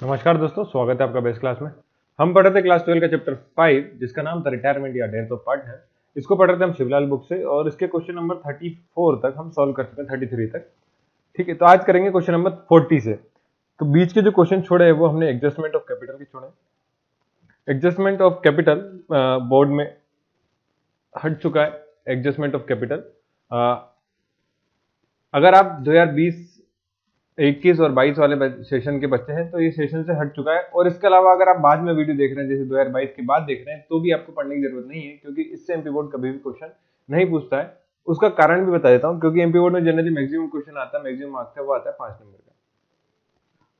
नमस्कार दोस्तों, स्वागत है आपका बेस्ट क्लास में। हम पढ़ रहे थे क्लास 12 का चैप्टर 5 जिसका नाम था रिटायरमेंट या डेथ ऑफ पार्टनर। इसको पढ़ रहे थे हम शिवलाल बुक से और इसके क्वेश्चन नंबर 34 तक हम सॉल्व कर चुके हैं, 33 तक। ठीक है, तो आज करेंगे क्वेश्चन नंबर 40 से। तो बीच के जो क्वेश्चन छोड़े हैं वो हमने एडजस्टमेंट ऑफ कैपिटल के छोड़े। एडजस्टमेंट ऑफ कैपिटल बोर्ड में हट चुका है। एडजस्टमेंट ऑफ कैपिटल अगर आप 2020 21 और 22 वाले सेशन के बच्चे हैं तो ये सेशन से हट चुका है। और इसके अलावा अगर आप बाद में वीडियो देख रहे हैं, जैसे 2022 के बाद देख रहे हैं, तो भी आपको पढ़ने की जरूरत नहीं है, क्योंकि इससे एमपी बोर्ड कभी भी क्वेश्चन नहीं पूछता है। उसका कारण भी बता देता हूँ, क्योंकि एमपी बोर्ड में जनरली मैक्सिमम क्वेश्चन आता है, मैक्सिमम मार्क्स है वो आता है 5 नंबर का।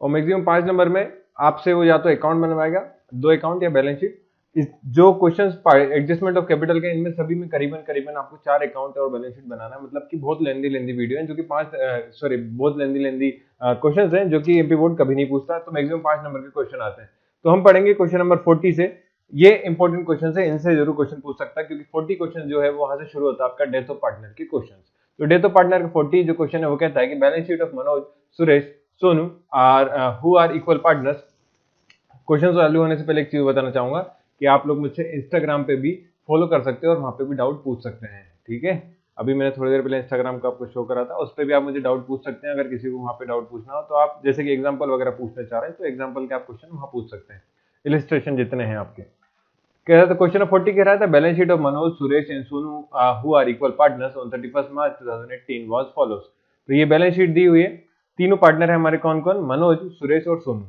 और मैक्सिमम 5 नंबर में आपसे वो या तो अकाउंट बनवाएगा, 2 अकाउंट या बैलेंस शीट। जो क्वेश्चंस एडजस्टमेंट ऑफ कैपिटल के, इनमें सभी में करीबन करीबन आपको 4 अकाउंट और बैलेंस शीट बनाना है। मतलब कि बहुत लेंदी वीडियो है, जो कि बहुत लेंदी क्वेश्चंस हैं जो कि एमपी बोर्ड कभी नहीं पूछता। तो मैक्सिमम 5 नंबर के क्वेश्चन आते हैं। तो हम पढ़ेंगे क्वेश्चन नंबर 40 से। ये इंपॉर्टेंट क्वेश्चन है, इनसे जरूर क्वेश्चन पूछ सकता है, क्योंकि 40 क्वेश्चन जो है वो वहां से शुरू होता है आपका डेथ ऑफ पार्टनर के क्वेश्चन। तो डेथ ऑफ पार्टनर का 40 जो क्वेश्चन है वो कहता है कि balance sheet of Manoj, Suresh, Sonu are equal partners. Question चालू होने से पहले एक चीज बताना चाहूंगा कि आप लोग मुझसे इंस्टाग्राम पे भी फॉलो कर सकते हो और वहां पे भी डाउट पूछ सकते हैं। ठीक है, अभी मैंने थोड़ी देर पहले इंस्टाग्राम का आपको शो करा था, उस पर भी आप मुझे डाउट पूछ सकते हैं। अगर किसी को वहां पे डाउट पूछना हो तो आप जैसे कि एग्जाम्पल वगैरह पूछना चाह रहे हैं तो एग्जाम्पल के आप क्वेश्चन वहां पूछ सकते हैं, इलिस्ट्रेशन जितने हैं आपके। कह रहा था क्वेश्चन 40 कह रहा था balance sheet of Manoj, Suresh and Sonu who are equal partners on 31 March 2018 was follows. तो ये बैलेंस शीट दी हुई है। तीनों पार्टनर है हमारे, कौन कौन? मनोज, सुरेश और सोनू।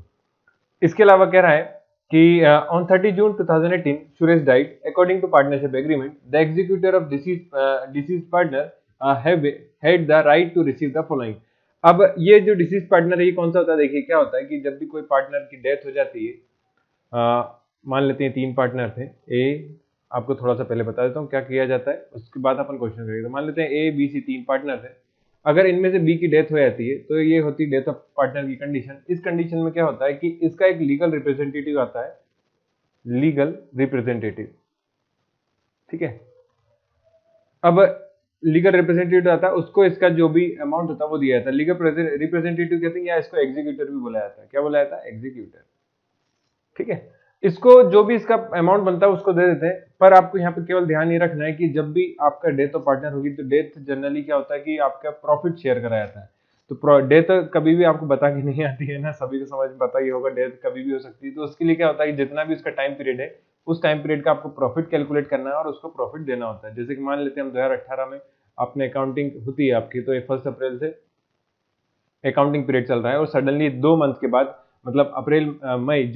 इसके अलावा कह रहा है कि on 30 June 2018 Suresh died according to partnership agreement the executor of deceased partner had the right to receive the following. अब ये जो डिसीज पार्टनर है ये कौन सा होता है? देखिए क्या होता है कि जब भी कोई पार्टनर की डेथ हो जाती है, मान लेते हैं 3 पार्टनर थे ए, आपको थोड़ा सा पहले बता देता हूँ क्या किया जाता है, उसके बाद अपन क्वेश्चन करेंगे। तो मान लेते हैं ए बी सी 3 पार्टनर थे। अगर इनमें से बी की डेथ हो जाती है तो ये होती है डेथ ऑफ पार्टनर की कंडीशन। इस कंडीशन में क्या होता है कि इसका एक लीगल रिप्रेजेंटेटिव आता है, लीगल रिप्रेजेंटेटिव। ठीक है, अब लीगल रिप्रेजेंटेटिव आता है, उसको इसका जो भी अमाउंट होता है वो दिया जाता है। लीगल रिप्रेजेंटेटिव कहते हैं, या इसको एग्जीक्यूटर भी बोला जाता है। क्या बोला जाता है? एग्जीक्यूटर। ठीक है, इसको जो भी इसका अमाउंट बनता है उसको दे देते हैं। पर आपको यहाँ पे केवल ध्यान ये रखना है कि जब भी आपका डेथ ऑफ पार्टनर होगी तो डेथ जनरली क्या होता है कि आपका प्रॉफिट शेयर करा जाता है। तो डेथ कभी भी आपको बता के नहीं आती है ना, सभी को समझ में पता ही होगा डेथ कभी भी हो सकती है। तो उसके लिए क्या होता है कि जितना भी उसका टाइम पीरियड है, उस टाइम पीरियड का आपको प्रॉफिट कैलकुलेट करना है और उसको प्रॉफिट देना होता है। जैसे कि मान लेते हैं हम 2018 में अपने अकाउंटिंग होती है आपकी, तो 1 अप्रैल से अकाउंटिंग पीरियड चल रहा है और सडनली 2 मंथ के बाद, मतलब अप्रैल मई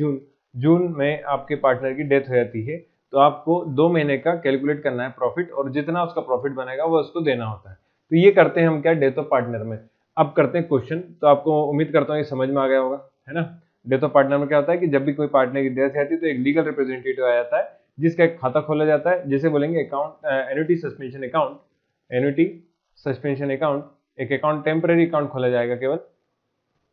जून में आपके पार्टनर की डेथ हो जाती है। तो आपको 2 महीने का कैलकुलेट करना है प्रॉफिट, और जितना उसका प्रॉफिट बनेगा वो उसको देना होता है। तो ये करते हैं हम क्या, डेथ ऑफ पार्टनर में। अब करते हैं क्वेश्चन। तो आपको उम्मीद करता हूँ ये समझ में आ गया होगा, है ना। डेथ ऑफ पार्टनर में क्या होता है कि जब भी कोई पार्टनर की डेथ आती है तो एक लीगल रिप्रेजेंटेटिव आ जाता है, जिसका एक खाता खोला जाता है, जिसे बोलेंगे account, annuity suspension account. Annuity suspension account, एक अकाउंट, टेम्पररी अकाउंट खोला जाएगा केवल।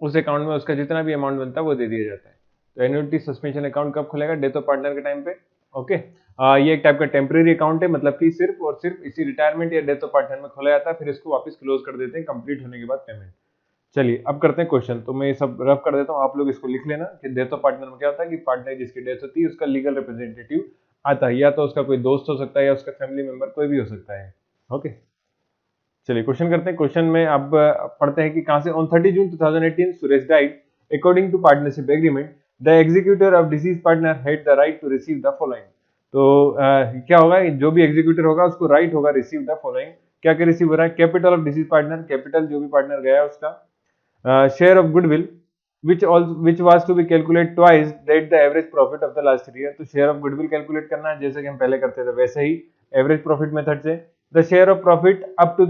उस अकाउंट में उसका जितना भी अमाउंट बनता है वो दे दिया जाता है। तो एन्युटी सस्पेंशन अकाउंट कब खुलेगा? डेथ ऑफ पार्टनर के टाइम पे। ओके, ये एक टाइप का टेम्पररी अकाउंट है, मतलब कि सिर्फ और सिर्फ इसी रिटायरमेंट या डेथ ऑफ पार्टनर में खोला जाता है, फिर इसको वापस क्लोज कर देते हैं कंप्लीट होने के बाद पेमेंट। चलिए अब करते हैं क्वेश्चन। तो मैं ये सब रफ कर देता हूँ, आप लोग इसको लिख लेना कि डेथ ऑफ पार्टनर में क्या होता है कि पार्टनर जिसकी डेथ होती है उसका लीगल रिप्रेजेंटेटिव आता है, या तो उसका कोई दोस्त हो सकता है या उसका फैमिली मेंबर, कोई भी हो सकता है। ओके, चलिए क्वेश्चन करते हैं। क्वेश्चन में अब पढ़ते हैं कि कहां से। On 30 June 2018 Suresh died according to partnership agreement the executor of deceased partner had the right to receive the following. तो क्या होगा, जो भी एग्जीक्यूटर होगा उसको राइट होगा रिसीव द फॉलोइंग। क्या क्या रिसीव हो रहा है? Capital of deceased partner, capital जो भी पार्टनर गया है उसका। Share of goodwill which was to be calculated twice that the average profit of the last year। तो शेयर ऑफ गुडविल कैलकुलेट करना है, जैसे कि हम पहले करते थे वैसे ही एवरेज प्रॉफिट मेथड से। The share of profit up to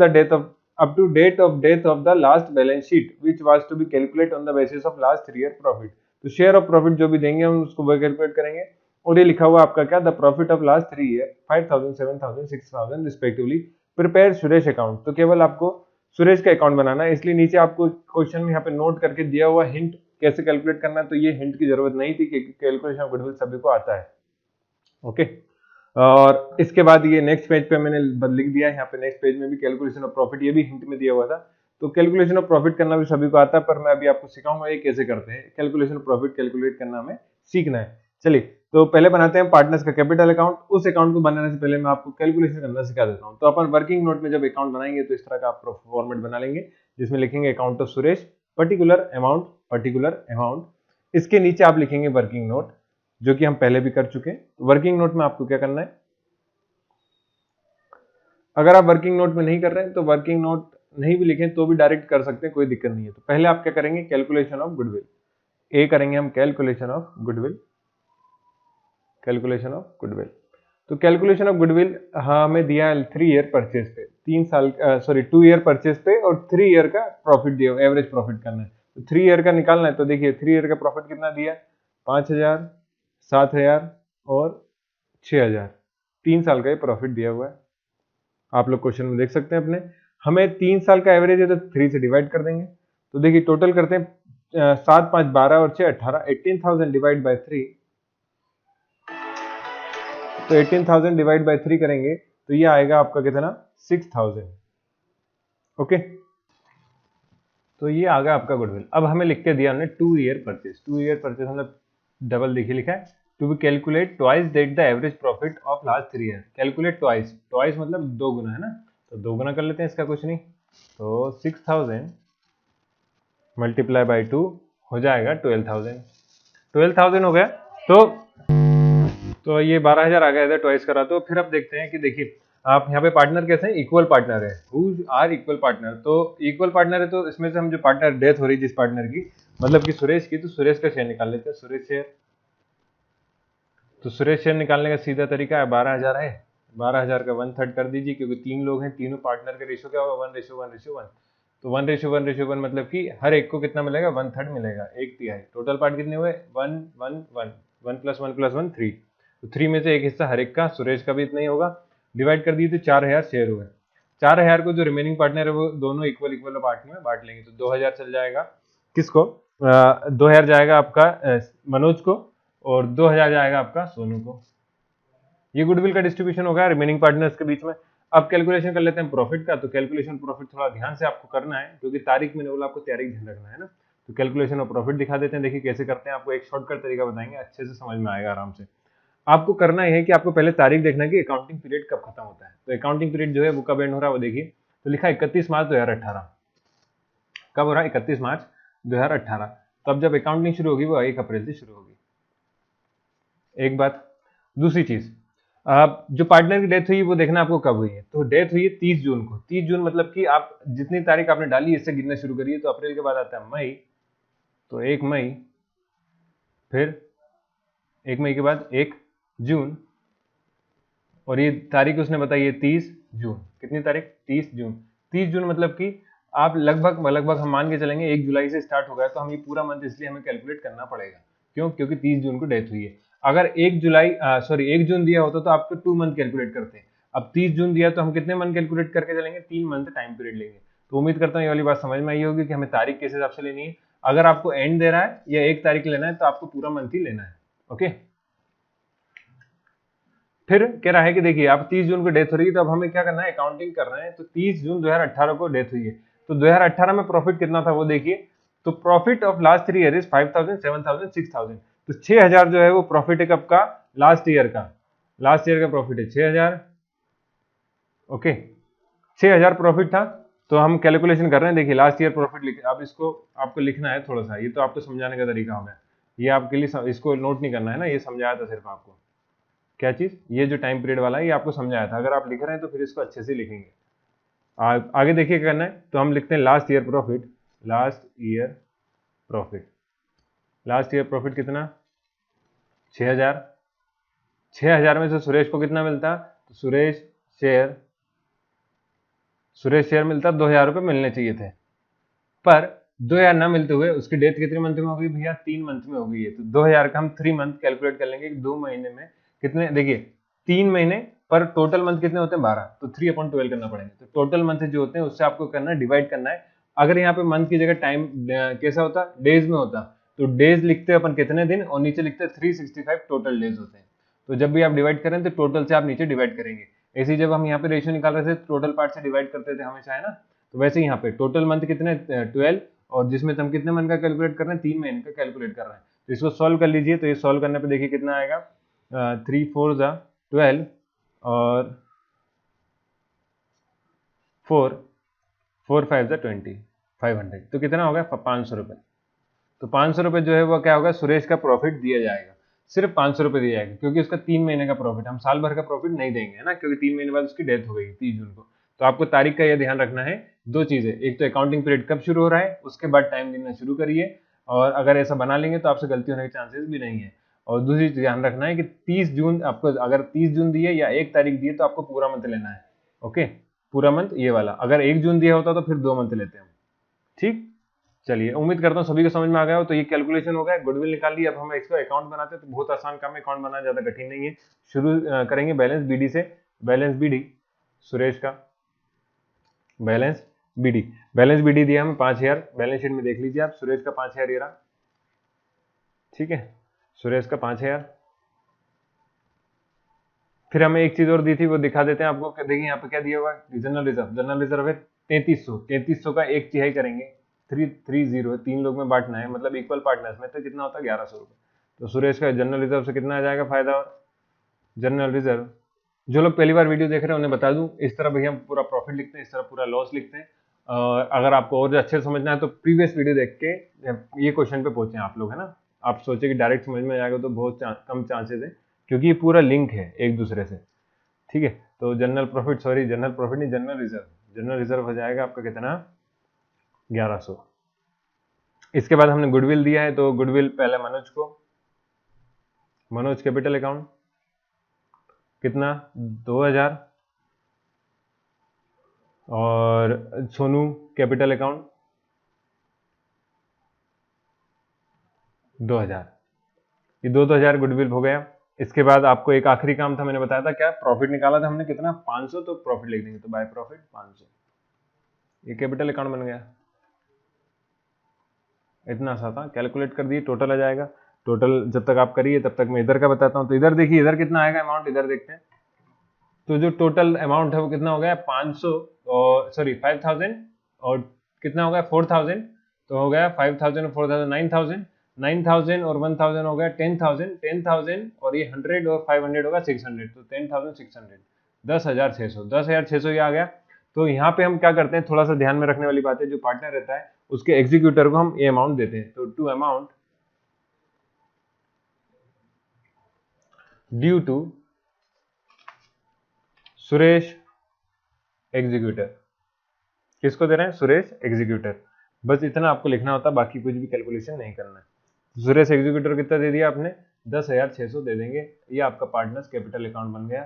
date of the last balance sheet which was to be calculated on the basis of last year profit। तो शेयर ऑफ प्रॉफिट जो भी देंगे हम उसको वह कैलकुलेट करेंगे। और ये लिखा हुआ आपका क्या, the profit of last 3 year 5000, 7000, 6000 respectively. Prepare Suresh account, तो केवल आपको सुरेश का अकाउंट बनाना है, इसलिए नीचे आपको क्वेश्चन में यहाँ पे नोट करके दिया हुआ हिंट कैसे कैलकुलेट करना है। तो ये हिंट की जरूरत नहीं थी, क्योंकि कैलकुलेशन ऑफ गुडविल सभी को आता है। ओके, और इसके बाद ये नेक्स्ट पेज पे मैंने लिख दिया है, यहाँ पे नेक्स्ट पेज में भी कैलकुलेशन ऑफ प्रॉफिट, ये भी हिंट में दिया हुआ था। तो कैलकुलेशन ऑफ प्रॉफिट करना भी सभी को आता है, पर मैं अभी आपको सिखाऊंगा ये कैसे करते हैं। कैलकुलेशन ऑफ प्रॉफिट कैलकुलेट करना हमें सीखना है। चलिए तो पहले बनाते हैं पार्टनर्स का कैपिटल अकाउंट। उस अकाउंट को बनाने से पहले मैं आपको कैलकुलेशन करना सिखा देता हूं। तो अपन वर्किंग नोट में जब अकाउंट बनाएंगे तो इस तरह का आप फॉर्मेट बना लेंगे, जिसमें लिखेंगे account of Suresh, particular amount, particular amount. इसके नीचे आप लिखेंगे वर्किंग नोट, जो कि हम पहले भी कर चुके हैं। वर्किंग नोट में आपको क्या करना है, अगर आप वर्किंग नोट में नहीं कर रहे हैं तो वर्किंग नोट नहीं भी लिखें तो भी डायरेक्ट कर सकते हैं, कोई दिक्कत नहीं है। तो पहले आप क्या करेंगे, कैलकुलेशन ऑफ गुडविल, ए करेंगे हम, calculation of goodwill, calculation of goodwill. तो कैलकुलेशन ऑफ गुडविल हमें दिया 3 ईयर परचेज पे, 2 ईयर परचेज पे और 3 ईयर का प्रॉफिट दिया, एवरेज प्रॉफिट करना है। तो 3 ईयर का निकालना है। तो देखिए 3 ईयर का प्रॉफिट कितना दिया, 5,000, 7,000 और 6,000। 3 साल का ये प्रॉफिट दिया हुआ है, आप लोग क्वेश्चन में देख सकते हैं अपने। हमें 3 साल का एवरेज है तो 3 से डिवाइड कर देंगे। तो देखिए टोटल करते हैं, 7, 5, 12 और 6, 18, 18,000 डिवाइड बाय 3। तो 18,000 डिवाइड बाय 3 करेंगे तो ये आएगा आपका कितना, 6,000। ओके, तो ये आ गया आपका गुडविल। अब हमें लिख के दिया हमने 2 ईयर परचेज। 2 ईयर परचेज मतलब डबल देखिए लिखा है, to be calculate twice that the average profit of last 3 year. Calculate twice, twice मतलब 2 गुना है ना, तो 2 गुना कर लेते हैं, इसका कुछ नहीं। तो 6,000 मल्टीप्लाई बाई 2 हो जाएगा 12,000। 12,000 हो गया। तो ये 12,000 आ गया इधर ट्वाइस करा। तो फिर अब देखते हैं कि देखिए आप यहाँ पे पार्टनर कैसे हैं, इक्वल पार्टनर है, हु आर इक्वल पार्टनर। तो इक्वल पार्टनर है, तो इसमें से हम जो पार्टनर डेथ हो रही जिस पार्टनर की, मतलब कि सुरेश की, तो सुरेश का शेयर निकाल लेते हैं, सुरेश शेयर। तो सुरेश शेयर निकालने का सीधा तरीका है, 12,000 है, 12,000 का 1/3 कर दीजिए, क्योंकि 3 लोग हैं, तीनों पार्टनर का रेशियो क्या होगा, 1:1:1। तो 1:1:1 मतलब कि हर एक को कितना मिलेगा, 1/3 मिलेगा, 1/3। टोटल पार्ट कितने हुए, 1 1 1, 1 + 1 + 1 3। तो 3 में से एक हिस्सा हर एक का, सुरेश का भी इतना ही होगा। डिवाइड कर दिए तो 4,000 शेयर हुए। 4,000 को जो रिमेनिंग पार्टनर है वो दोनों इक्वल इक्वल पार्ट में बांट लेंगे। तो 2,000 चल जाएगा किसको, 2,000 जाएगा आपका मनोज को, और 2,000 जाएगा आपका सोनू को। ये गुडविल का डिस्ट्रीब्यूशन हो गया रिमेनिंग पार्टनर्स के बीच में। अब कैलकुलेशन कर लेते हैं प्रॉफिट का। तो कैलकुलेशन प्रॉफिट थोड़ा ध्यान से आपको करना है, क्योंकि तारीख मैंने बोला आपको तारीख ध्यान रखना है ना। तो कैलकुलेशन ऑफ प्रॉफिट दिखा देते हैं, देखिए कैसे करते हैं। आपको एक शॉर्टकट तरीका बताएंगे, अच्छे से समझ में आएगा आराम से। आपको करना है कि आपको पहले तारीख देखना है कि अकाउंटिंग पीरियड कब खत्म होता है। तो अकाउंटिंग पीरियड जो है वो कब एंड हो रहा है वो देखिए। तो लिखा 31 मार्च 2018। कब हो रहा है, 31 मार्च 2018। तब जब अकाउंटिंग शुरू होगी वो 1 अप्रैल से शुरू होगी। एक बात। दूसरी चीज, जो पार्टनर की डेथ हुई वो देखना आपको कब हुई है। तो डेथ हुई है 30 जून को। 30 जून मतलब कि आप जितनी तारीख आपने डाली इससे गिनना शुरू करिए। तो अप्रैल के बाद आता है मई, तो 1 मई, फिर 1 मई के बाद 1 जून, और ये तारीख उसने बताई है 30 जून। कितनी तारीख, 30 जून। 30 जून मतलब कि आप लगभग हम मान के चलेंगे 1 जुलाई से स्टार्ट हो गया, तो हम ये पूरा मंथ इसलिए हमें कैलकुलेट करना पड़ेगा। क्यों, क्योंकि 30 जून को डेथ हुई है। अगर 1 जून दिया होता तो आपको 2 मंथ कैलकुलेट करते हैं। अब 30 जून दिया तो हम कितने मंथ कैलकुलेट करके चलेंगे, 3 मंथ टाइम पीरियड लेंगे। तो उम्मीद करता हूँ ये वाली बात समझ में आई होगी कि हमें तारीख किस हिसाब से लेनी है। अगर आपको एंड दे रहा है या 1 तारीख लेना है तो आपको पूरा मंथ ही लेना है। ओके, फिर कह रहा है कि देखिए आप 30 जून को डेथ हो रही है, तो अब हमें क्या करना है, अकाउंटिंग कर रहे हैं। तो 30 जून 2018 को डेथ हुई है, तो 2018 में प्रॉफिट कितना था वो देखिए। तो profit of last 3 year is 5,000, 7,000, 6,000। तो 6,000 जो है वो प्रॉफिट है कब का, लास्ट ईयर का। लास्ट ईयर का प्रॉफिट है 6,000। ओके, 6,000 प्रॉफिट था। तो हम कैलकुलेशन कर रहे हैं, देखिए लास्ट ईयर प्रॉफिट लिखे। अब इसको आपको लिखना है थोड़ा सा, ये तो आपको समझाने का तरीका हो गया। ये आपके लिए इसको नोट नहीं करना है ना, ये समझाया था सिर्फ आपको। क्या चीज, ये जो टाइम पीरियड वाला है ये आपको समझाया था। अगर आप लिख रहे हैं तो फिर इसको अच्छे से लिखेंगे। आगे देखिए क्या करना है। तो हम लिखते हैं last year profit, last year profit. Last year profit कितना, 6,000। 6,000 में से सुरेश को कितना मिलता, तो सुरेश शेयर मिलता 2,000 रुपये मिलने चाहिए थे, पर 2,000 ना मिलते हुए उसकी डेथ कितने मंथ में हो गई भैया, 3 मंथ में हो गई है। तो 2,000 का हम 3 मंथ कैलकुलेट कर लेंगे। 2 महीने में कितने, देखिए 3 महीने पर टोटल मंथ कितने होते हैं, 12। तो 3/12 करना पड़ेगा। तो टोटल मंथ जो होते हैं उससे आपको करना है, डिवाइड करना है। अगर यहाँ पे मंथ की जगह टाइम कैसा होता, डेज में होता, तो डेज लिखते हैं अपन कितने दिन, और नीचे लिखते हैं 365 टोटल डेज होते हैं। तो जब भी आप डिवाइड करें तो टोटल से आप नीचे डिवाइड करेंगे। ऐसे ही जब हम यहाँ पे रेशियो निकाल रहे थे टोटल पार्ट से डिवाइड करते थे हमेशा, है ना। तो वैसे यहाँ पे टोटल मंथ कितने 12, और जिसमें हम कितने मंथ का कैलकुलेट कर रहे हैं, 3 महीने का कैलकुलेट कर रहे हैं। तो इसको सॉल्व कर लीजिए। तो ये सॉल्व करने पे देखिए कितना आएगा, 3 4 जा 12 और 4 4 5 जा 20, 500, तो कितना हो गया 500 रुपये। तो 500 रुपये जो है वो क्या होगा, सुरेश का प्रॉफिट दिया जाएगा, सिर्फ 500 रुपये दिया जाएगा, क्योंकि उसका 3 महीने का प्रॉफिट, हम साल भर का प्रॉफिट नहीं देंगे, है ना, क्योंकि 3 महीने बाद उसकी डेथ हो गई 30 जून को। तो आपको तारीख का यह ध्यान रखना है, दो चीजें, एक तो अकाउंटिंग पीरियड कब शुरू हो रहा है, उसके बाद टाइम गिनना शुरू करिए, और अगर ऐसा बना लेंगे तो आपसे गलती होने के चांसेस भी नहीं है। और दूसरी चीज ध्यान रखना है कि 30 जून आपको, अगर 30 जून दिए या 1 तारीख दिए तो आपको पूरा मंथ लेना है। ओके, पूरा मंथ ये वाला, अगर 1 जून दिया होता तो फिर 2 मंथ लेते हैं हम। ठीक, चलिए, उम्मीद करता हूँ सभी को समझ में आ गया हो। तो ये कैलकुलेशन हो गया, गुडविल निकाल ली। अब हम इसको अकाउंट बनाते हैं, तो बहुत आसान काम है, अकाउंट बनाना ज्यादा कठिन नहीं है। शुरू करेंगे बैलेंस बीडी से। बैलेंस बीडी सुरेश का, बैलेंस बीडी, बैलेंस बीडी दिया हमें 5000, बैलेंस शीट में देख लीजिए आप, सुरेश का 5000 ये रहा। ठीक है, सुरेश का 5000। फिर हमें एक चीज और दी थी, वो दिखा देते हैं आपको। देखिए यहाँ पे क्या दिया हुआ है, जनरल रिजर्व, जनरल रिजर्व है 3300 का 1/3 करेंगे, 330 है, 3 लोग में बांटना है, मतलब इक्वल पार्टनर्स में, तो कितना होता है 1100 रुपये। तो सुरेश का जनरल रिजर्व से कितना आ जाएगा फायदा। और जनरल रिजर्व, जो लोग पहली बार वीडियो देख रहे हैं उन्हें बता दूं, इस तरह भैया हम पूरा प्रॉफिट लिखते हैं, इस तरह पूरा लॉस लिखते हैं। और अगर आपको और अच्छे से समझना है तो प्रीवियस वीडियो देख के ये क्वेश्चन पे पहुंचे आप लोग, है ना। आप सोचे कि डायरेक्ट समझ में आएगा तो बहुत कम चांसेस है, क्योंकि ये पूरा लिंक है एक दूसरे से। ठीक है, तो general profit, sorry general profit नहीं, जनरल रिजर्व, जनरल रिजर्व हो जाएगा आपका कितना 1100। इसके बाद हमने गुडविल दिया है, तो गुडविल पहले मनोज को, मनोज कैपिटल अकाउंट कितना 2000, और सोनू कैपिटल अकाउंट 2000। ये 2000 गुडविल हो गया। इसके बाद आपको एक आखिरी काम था, मैंने बताया था क्या, प्रॉफिट निकाला था हमने कितना 500, तो प्रॉफिट लिख देंगे, तो बाय प्रॉफिट 500, ये कैपिटल अकाउंट बन गया। इतना सा था, कैलकुलेट कर दिए, टोटल आ जाएगा। टोटल जब तक आप करिए तब तक मैं इधर का बताता हूँ। तो इधर देखिए, इधर कितना आएगा अमाउंट, इधर देखते हैं। तो जो टोटल अमाउंट है वो कितना हो गया 500, और सॉरी 5000, और कितना हो गया 4000, तो हो गया 5000 और 4000 9000, 9000 और 1000 हो गया 10000, 10000 और ये 100 और 500 होगा 600, तो 10600, 10600, 10600 ये आ गया। तो यहाँ पे हम क्या करते हैं, थोड़ा सा ध्यान में रखने वाली बात है, जो पार्टनर रहता है उसके एग्जीक्यूटर को हम ये अमाउंट देते हैं। तो to amount due to Suresh executor, किसको दे रहे हैं, सुरेश एग्जीक्यूटर। बस इतना आपको लिखना होता है, बाकी कुछ भी कैलकुलेशन नहीं करना है। सुरेश एग्जीक्यूटर कितना दे दिया आपने, 10600 दे देंगे। ये आपका पार्टनर्स कैपिटल अकाउंट बन गया,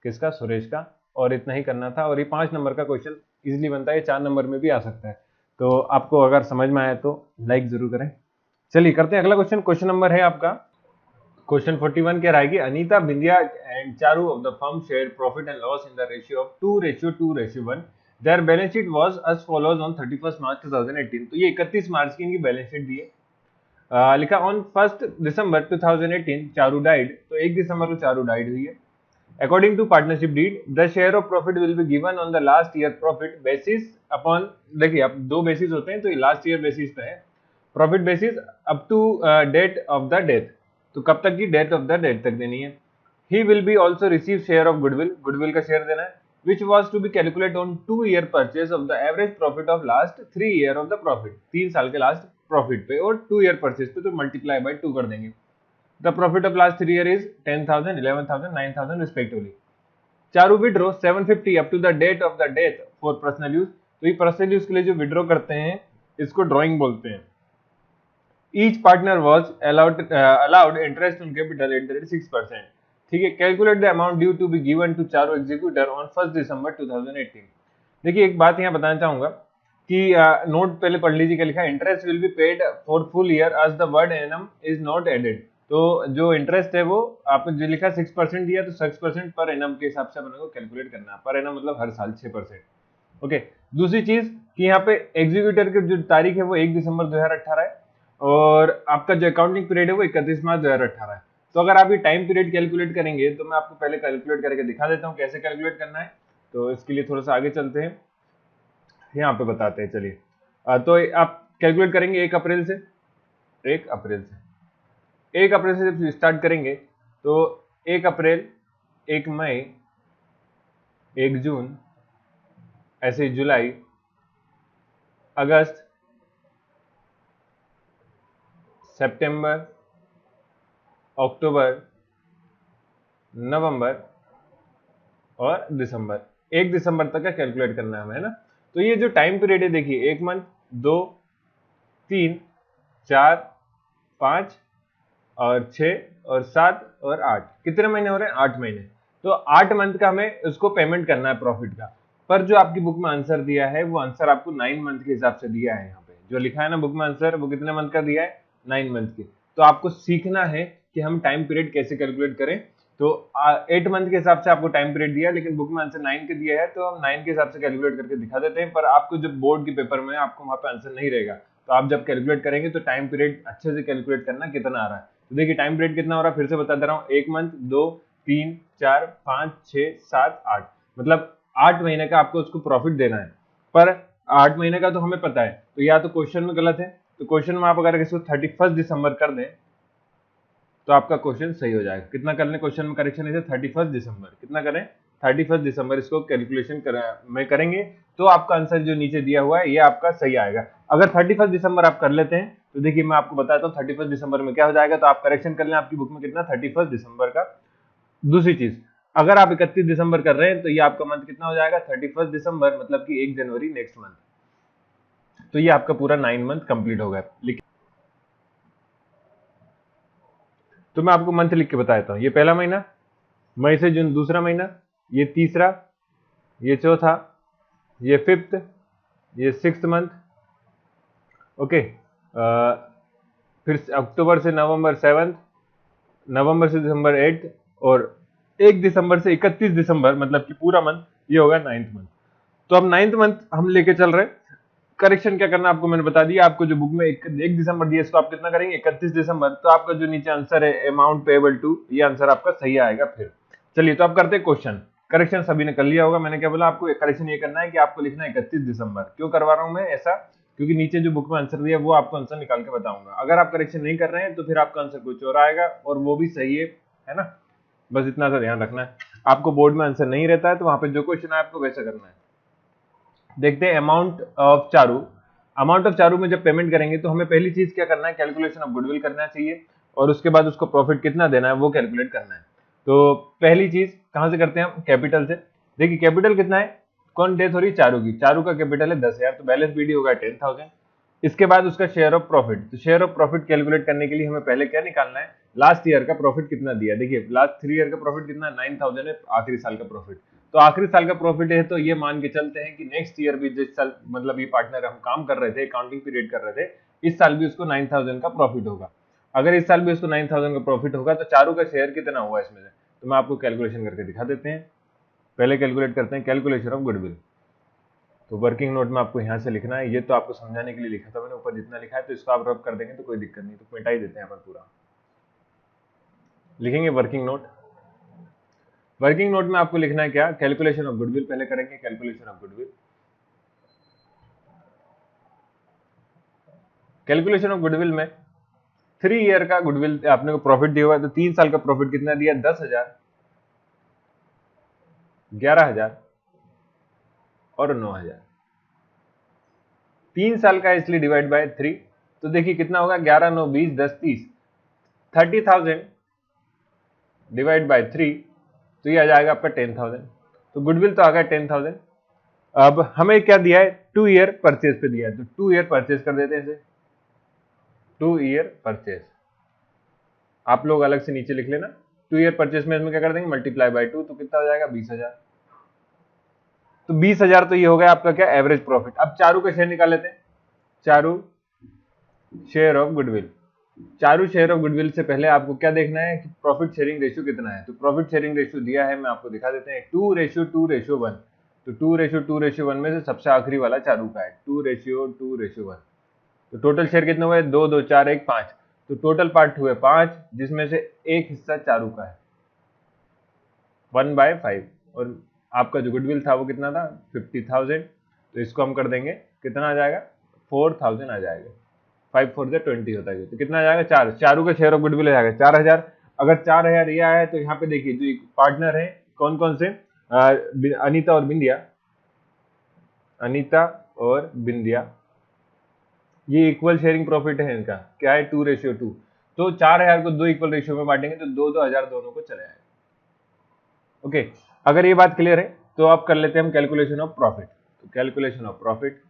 किसका, सुरेश का। और इतना ही करना था, और ये 5 नंबर का क्वेश्चन इजिली बनता है, 4 नंबर में भी आ सकता है। तो आपको अगर समझ में आया तो लाइक जरूर करें। चलिए करते हैं अगला क्वेश्चन। क्वेश्चन नंबर है आपका क्वेश्चन 41 कह रहा है कि Anita, Bindiya and Charu of the firm share profit and loss in the ratio of 2:2:1। Their balance sheet was as follows on 31 March 2018। तो ये 31 मार्च की इनकी बैलेंस शीट दी है। लिखा ऑन 1 दिसंबर 2018 चारू डाइड, तो 1 दिसंबर को चारू डाइड हुई है। According to partnership deed the share of profit will be given on the last year profit basis upon, देखिए अब 2 बेसिस होते हैं, तो ये लास्ट ईयर बेसिस पे है, profit basis up to date of the death. तो कब तक की, डेट ऑफ द डेट तक देनी है। He will be also receive share of goodwill, goodwill का शेयर देना है, which was to be calculate on 2 year purchase of the average profit of last 3 year of the profit, 3 साल के last profit पे, और 2 ईयर परचेज पे, तो multiply by 2 कर देंगे। The profit of last 3 year is 10,000, 11,000, 9,000 respectively. Charu withdrew 750 up to the date of the death for personal use. तो ये पर्सनल यूज के लिए जो विड्रो करते हैं इसको ड्रॉइंग बोलते हैं। Each partner was allowed interest on capital at 6%। ठीक है, calculate the amount due to be given to Charu executor on 1 December 2018। देखिए एक बात यहाँ बताना चाहूंगा कि नोट पहले पढ़ लीजिए क्या लिखा है, interest will be paid for full year as the word annum is not added. तो जो इंटरेस्ट है वो आपने जो लिखा 6% दिया, तो 6% पर एनम के हिसाब से अपने को कैलकुलेट करना है। पर एनम मतलब हर साल 6%। ओके, दूसरी चीज कि यहाँ पे एग्जीक्यूटर की जो तारीख है वो 1 दिसंबर 2018 है, और आपका जो अकाउंटिंग पीरियड है वो 31 मार्च 2018 है। तो अगर आप ये टाइम पीरियड कैलकुलेट करेंगे तो मैं आपको पहले कैलकुलेट करके दिखा देता हूँ कैसे कैलकुलेट करना है। तो इसके लिए थोड़ा सा आगे चलते हैं। यहाँ पे बताते हैं, चलिए। तो आप कैलकुलेट करेंगे 1 अप्रैल से, 1 अप्रैल से 1 अप्रैल से जब स्टार्ट करेंगे तो 1 अप्रैल, 1 मई, 1 जून, ऐसे जुलाई, अगस्त, सितंबर, अक्टूबर, नवंबर और दिसंबर। 1 दिसंबर तक का कैलकुलेट करना है हमें, है ना। तो ये जो टाइम पीरियड है देखिए, 1 मंथ, 2, 3, 4, 5 और 6 और 7 और 8, कितने महीने हो रहे हैं? 8 महीने। तो 8 मंथ का हमें उसको पेमेंट करना है प्रॉफिट का। पर जो आपकी बुक में आंसर दिया है वो आंसर आपको 9 मंथ के हिसाब से दिया है। यहाँ पे जो लिखा है ना बुक में आंसर, वो कितने मंथ का दिया है? 9 मंथ के। तो आपको सीखना है कि हम टाइम पीरियड कैसे कैलकुलेट करें। तो 8 मंथ के हिसाब से आपको टाइम पीरियड दिया है, लेकिन बुक में आंसर 9 के दिया है, तो हम 9 के हिसाब से कैलकुलेट करके दिखा देते हैं। पर आपको जब बोर्ड के पेपर में आपको वहां पे आंसर नहीं रहेगा, तो आप जब कैलकुलेट करेंगे तो टाइम पीरियड अच्छे से कैलकुलेट करना कितना आ रहा है। तो देखिए टाइम पीरियड कितना हो रहा है, फिर से बता दे रहा हूँ। 1 मंथ, 2, 3, 4, 5, 6, 7, 8, मतलब 8 महीने का आपको उसको प्रॉफिट देना है। पर 8 महीने का तो हमें पता है, तो या तो क्वेश्चन में गलत है, तो क्वेश्चन में आप अगर इसको 31 दिसंबर कर दें तो आपका क्वेश्चन सही हो जाएगा। कितना कर लें क्वेश्चन में करेक्शन, इसे 31 दिसंबर, कितना करें? 31 दिसंबर इसको कैलकुलेशन में करेंगे तो आपका आंसर जो नीचे दिया हुआ है ये आपका सही आएगा। अगर 31 दिसंबर आप कर लेते हैं तो देखिए मैं आपको बताता हूँ 31 दिसंबर में क्या हो जाएगा। तो आप करेक्शन कर लें आपकी बुक में कितना, 31 दिसंबर का। दूसरी चीज, अगर आप 31 दिसंबर कर रहे हैं तो ये आपका मंथ कितना हो जाएगा? 31 दिसंबर, मतलब कि 1 जनवरी नेक्स्ट मंथ। तो ये आपका पूरा 9 मंथ कंप्लीट हो गया। तो मैं आपको मंथ लिख के बता देता हूँ। ये पहला महीना, मई से जून दूसरा महीना, ये तीसरा, ये चौथा, ये 5th, ये 6th मंथ। ओके, फिर अक्टूबर से नवंबर 7th, नवंबर से दिसंबर 8th, और 1 दिसंबर से 31 दिसंबर, मतलब कि पूरा मंथ, ये होगा 9th मंथ। तो अब 9th मंथ हम लेके चल रहे हैं। करेक्शन क्या करना आपको मैंने बता दिया। आपको जो बुक में 1 दिसंबर दिया, इसको आप कितना करेंगे? 31 दिसंबर। तो आपका जो नीचे आंसर है अमाउंट पेएबल टू, ये आंसर आपका सही आएगा। फिर चलिए तो आप करते हैं क्वेश्चन। करेक्शन सभी ने कर लिया होगा। मैंने क्या बोला आपको, करेक्शन ये करना है कि आपको लिखना है 31 दिसंबर। क्यों करवा रहा हूं मैं ऐसा? क्योंकि नीचे जो बुक में आंसर दिया वो आपको आंसर निकाल के बताऊंगा। अगर आप करेक्शन नहीं कर रहे हैं तो फिर आपका आंसर कुछ और आएगा, और वो भी सही है ना। बस इतना सा ध्यान रखना है। आपको बोर्ड में आंसर नहीं रहता है तो वहां पे जो क्वेश्चन है आपको वैसा करना है। देखते हैं amount of Charu. Amount of Charu में जब पेमेंट करेंगे तो हमें पहली चीज क्या करना है, कैलकुलेशन ऑफ गुडविल करना चाहिए, और उसके बाद उसको प्रॉफिट कितना देना है वो कैलकुलेट करना है। तो पहली चीज कहां से करते हैं हम? कैपिटल से। देखिए कैपिटल कितना है, कौन डेथ हो रही है? चारू की। चारू का कैपिटल है 10,000, तो बैलेंस बीडी होगा 10,000। इसके बाद उसका शेयर ऑफ प्रॉफिट। तो शेयर ऑफ प्रॉफिट कैलकुलेट करने के लिए हमें पहले क्या निकालना है, लास्ट ईयर का प्रॉफिट कितना दिया। देखिए लास्ट 3 ईयर का प्रॉफिट कितना, 9,000 है आखिरी साल का प्रॉफिट। तो आखिरी साल का प्रॉफिट है, तो ये मान के चलते हैं कि नेक्स्ट ईयर भी जिस साल, मतलब ये पार्टनर हम काम कर रहे थे, अकाउंटिंग पीरियड कर रहे थे, इस साल भी उसको 9,000 का प्रॉफिट होगा। अगर इस साल भी उसको 9,000 का प्रॉफिट होगा तो चारू का शेयर कितना हुआ इसमें से, तो मैं आपको कैलकुलेशन करके दिखा देते हैं। पहले कैलकुलेट करते हैं कैलकुलेशन ऑफ गुडविल। तो वर्किंग नोट में आपको यहाँ से लिखना है। ये तो आपको समझाने के लिए लिखा था मैंने, ऊपर जितना लिखा है, तो इसको आप रब कर देंगे तो कोई दिक्कत नहीं, तो मिटा ही देते हैं अपन पूरा। लिखेंगे वर्किंग नोट। वर्किंग नोट में आपको लिखना है क्या, कैलकुलेशन ऑफ गुडविल पहले करेंगे। Calculation of goodwill, calculation of goodwill में 3 ईयर का गुडविल आपने को प्रॉफिट दिया हुआ है, तो 3 साल का प्रॉफिट कितना दिया? 10,000, 11,000 और 9,000। 3 साल का है इसलिए डिवाइड बाय 3। तो देखिए कितना होगा, 11, 9, 20, 10, 30, 30,000 डिवाइड बाय 3, तो ये आ जाएगा आपका 10,000। तो गुडविल तो आ गया 10,000। अब हमें क्या दिया है, 2 ईयर परचेज पे दिया है, तो 2 ईयर परचेज कर देते हैं इसे। 2 ईयर परचेज आप लोग अलग से नीचे लिख लेना। 2 ईयर परचेज में इसमें क्या कर देंगे, मल्टीप्लाई बाय 2, तो कितना हो जाएगा? 20,000। तो 20,000 तो ये हो गया आपका क्या, एवरेज प्रॉफिट। अब चारू का शेयर निकाल लेते हैं। Charu share of goodwill. Charu share of goodwill से पहले आपको क्या देखना है कि प्रॉफिट शेयरिंग रेशियो कितना है। तो प्रॉफिट शेयरिंग रेशियो दिया है, मैं आपको दिखा देते हैं, 2:2:1। तो 2:2:1 में से सबसे आखिरी वाला चारू का है, 2:2:1। तो टोटल शेयर कितने हुए, 2, 2, 4, 1, 5। तो टोटल पार्ट हुए 5, जिसमें से एक हिस्सा चारू का है, 1/5। और आपका जो गुडविल था वो कितना था, 50,000। तो इसको हम कर देंगे, कितना आ जाएगा 4000 आ जाएगा, 5 4 से 20 होता है, तो कितना आ जाएगा 4, चारू का शेयर ऑफ गुडविल आ जाएगा 4000। अगर 4000 ये आया है तो यहाँ पे देखिए जो पार्टनर है कौन कौन से, अनीता और बिंदिया, अनीता और बिंदिया, ये इक्वल शेयरिंग प्रॉफिट है इनका, क्या है 2:2। तो 4000 को 2 इक्वल रेशियो में बांटेंगे तो 2-2000 दोनों को चले आएगा। ओके, अगर ये बात क्लियर है तो आप कर लेते हैं हम कैलकुलेशन ऑफ प्रॉफिट। तो calculation of profit,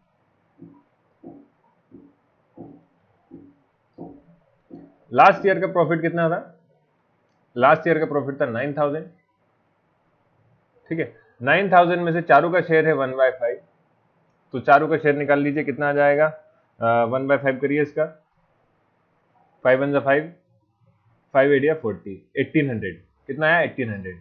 last year का प्रॉफिट कितना था, लास्ट ईयर का प्रॉफिट था 9000, ठीक है। 9000 में से चारू का शेयर है 1/5, तो चारू का शेयर निकाल लीजिए, कितना आ जाएगा 1/5 करिए इसका, 5 1 5, 5 8 40, 1800, कितना आया 1800।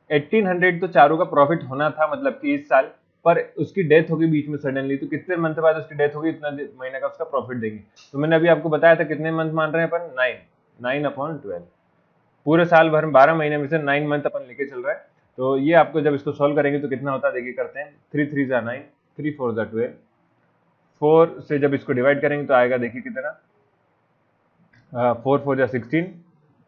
1800 तो चारू का प्रॉफिट होना था, मतलब कि इस साल, पर उसकी डेथ होगी बीच में सडनली, तो कितने मंथ बाद उसकी डेथ होगी, इतना महीने का उसका प्रॉफिट देंगे। तो मैंने अभी आपको बताया था कितने मंथ मान रहे हैं अपन, 9/12, पूरे साल भर 12 महीने में से 9 मंथ अपन लेके चल रहे हैं। तो ये आपको जब इसको सॉल्व करेंगे तो कितना होता है देखिए, करते हैं 3 3 जा 9, 3 4 जा 12, 4 से जब इसको डिवाइड करेंगे तो आएगा देखिए कितना, 4 4 जा 16,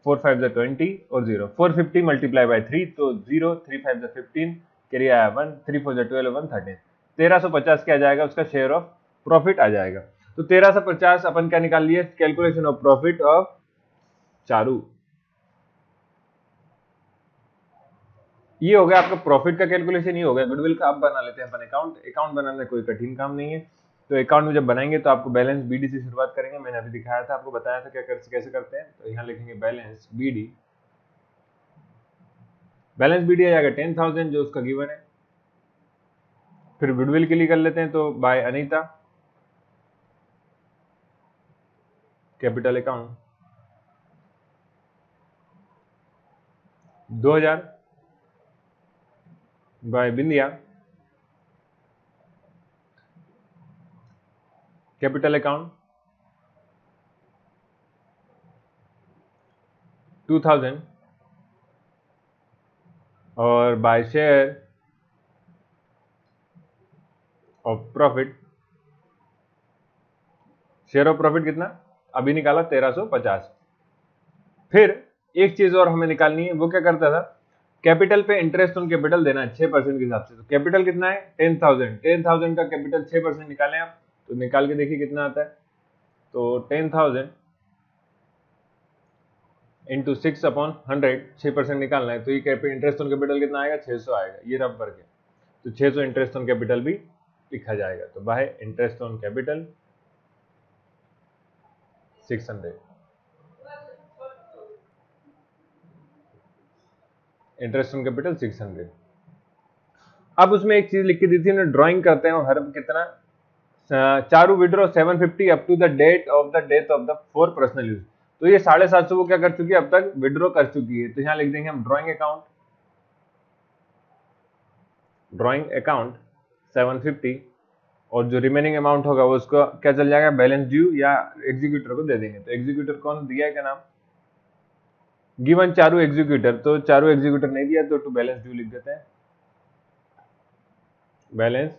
4 5 जा 20 और 0, 450 मल्टीप्लाई बाय 3, तो 0, 3 5 जा 15, कैरी आया 1, 3 4 जा 12, 113, 1350 क्या जाएगा उसका शेयर ऑफ प्रॉफिट आ जाएगा। तो 1350 अपन क्या निकाल लिए, calculation of profit of Charu. ये हो गया आपका प्रॉफिट का कैलकुलेशन, ये हो गया गुडविल का। अब बना लेते हैं अपन अकाउंट। अकाउंट बनाना कोई कठिन काम नहीं है। तो अकाउंट में जब बनाएंगे तो आपको बैलेंस बीडी से शुरुआत करेंगे, मैंने अभी दिखाया था आपको, बताया था क्या कैसे करते हैं। तो यहाँ लिखेंगे बैलेंस बीडी, बैलेंस बीडी आ जाएगा 10,000 जो उसका गिवन है। फिर गुडविल के लिए कर लेते हैं, तो by Anita, capital account 2000, by Bindiya, capital account 2000, और by share of profit, share of profit कितना अभी निकाला 1350। फिर एक चीज और हमें निकालनी है, वो क्या करता था, कैपिटल पे इंटरेस्ट ऑन कैपिटल देना है 6% के हिसाब से। तो कैपिटल कितना है 10,000, 10,000 का कैपिटल 6% निकालें आप, तो निकाल के देखिए कितना आता है। तो 10,000 इंटू 6/100, 6% निकालना है, तो ये इंटरेस्ट ऑन कैपिटल कितना आएगा 600 आएगा, ये रब भर के। तो 600 इंटरेस्ट ऑन कैपिटल भी लिखा जाएगा। तो bye interest on capital 600, interest on capital 600। अब उसमें एक चीज लिख के दी थी ना, ड्राइंग करते हैं हर कितना, Charu withdraw 750 up to the date of the for personal use. तो ये 750 वो क्या कर चुकी है, अब तक विड्रॉ कर चुकी है। तो यहाँ लिख देंगे हम ड्राइंग अकाउंट 750, और जो रिमेनिंग अमाउंट होगा वो उसको क्या चल जाएगा, बैलेंस ड्यू या एग्जीक्यूटर को दे देंगे। तो एग्जीक्यूटर कौन दिया है, क्या नाम, गिवन चारू एग्जीक्यूटर, तो चारू एग्जीक्यूटर नहीं दिया तो टू बैलेंस ड्यू लिख देते हैं, बैलेंस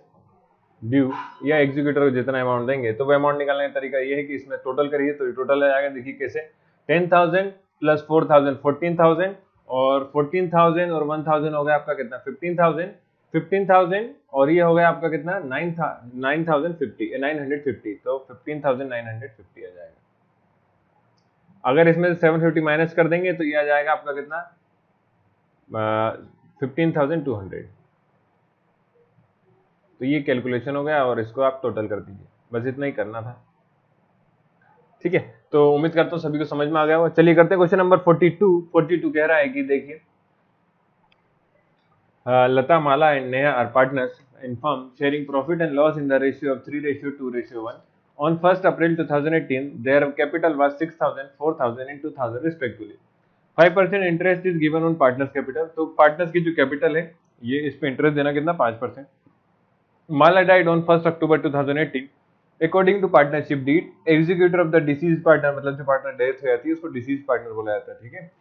ड्यू या एग्जीक्यूटर को जितना अमाउंट देंगे। तो वो अमाउंट निकालने का तरीका ये है कि इसमें टोटल करिए, तो टोटल आ जाएगा देखिए कैसे, 10,000 प्लस 4,000 14,000, और 14,000 और 1,000 हो गया आपका कितना 15,000, 15,000 और ये हो गया आपका कितना 9,950, 950, तो 15,950 आ जाएगा। अगर इसमें से 750 माइनस कर देंगे तो ये आ जाएगा आपका कितना 15,200। तो ये कैलकुलेशन हो गया, और इसको आप टोटल कर दीजिए, बस इतना ही करना था। ठीक है, तो उम्मीद करता हूँ सभी को समझ में आ गया होगा। चलिए करते हैं क्वेश्चन नंबर 42 कह रहा है कि देखिए, Lata, Mala and Neha are partners in firm sharing profit and loss in the ratio of 3:2:1 on 1st April 2018 their capital was 6,000, 4,000 and 2,000 respectively. 5% interest is given on partners capital. तो पार्टनर्स की जो कैपिटल है ये, इस पे इंटरेस्ट देना कितना 5%। Mala died on 1st October 2018 according to partnership deed, executor of the deceased partner, मतलब जो पार्टनर डेथ हो जाती है उसको डिसीज पार्टनर बोला जाता है। ठीक है,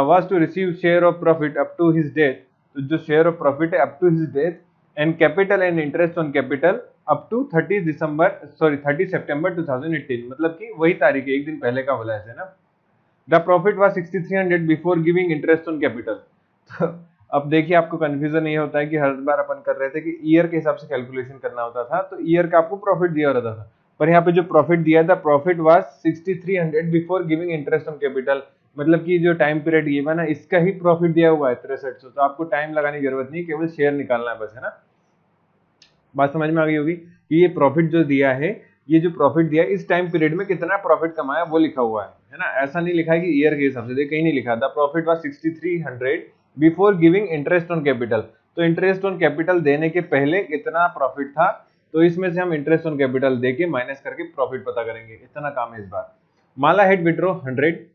was to receive share of profit up to his death, तो जो शेयर ऑफ प्रॉफिट है up to his death, and capital and interest on capital up to 30 सितंबर 2018, मतलब कि वही तारीख है, एक दिन पहले का बोला है ना। The profit was 6300 before giving interest on capital. तो अब देखिए आपको कंफ्यूजन ये होता है कि हर बार अपन कर रहे थे कि ईयर के हिसाब से कैलकुलेशन करना होता था, तो ईयर का आपको प्रॉफिट दिया रहता था, पर यहाँ पे जो प्रॉफिट दिया था, profit was 6300 before giving interest on capital, मतलब कि जो टाइम पीरियड ये ना, इसका ही प्रॉफिट दिया हुआ है 6300। तो आपको टाइम लगाने की जरूरत नहीं, केवल शेयर निकालना है बस, है ना। बात समझ में आ गई होगी कि ये प्रॉफिट जो दिया है, ये जो प्रॉफिट दिया है इस टाइम पीरियड में कितना प्रॉफिट कमाया वो लिखा हुआ है ना। ऐसा नहीं लिखा है कि ईयर के हिसाब से, देखिए कहीं नहीं लिखा। The profit was 6300 before giving interest on capital, तो इंटरेस्ट ऑन कैपिटल देने के पहले कितना प्रॉफिट था, तो इसमें से हम इंटरेस्ट ऑन कैपिटल देके माइनस करके प्रॉफिट पता करेंगे, इतना काम है इस बार। Mala had withdraw 100,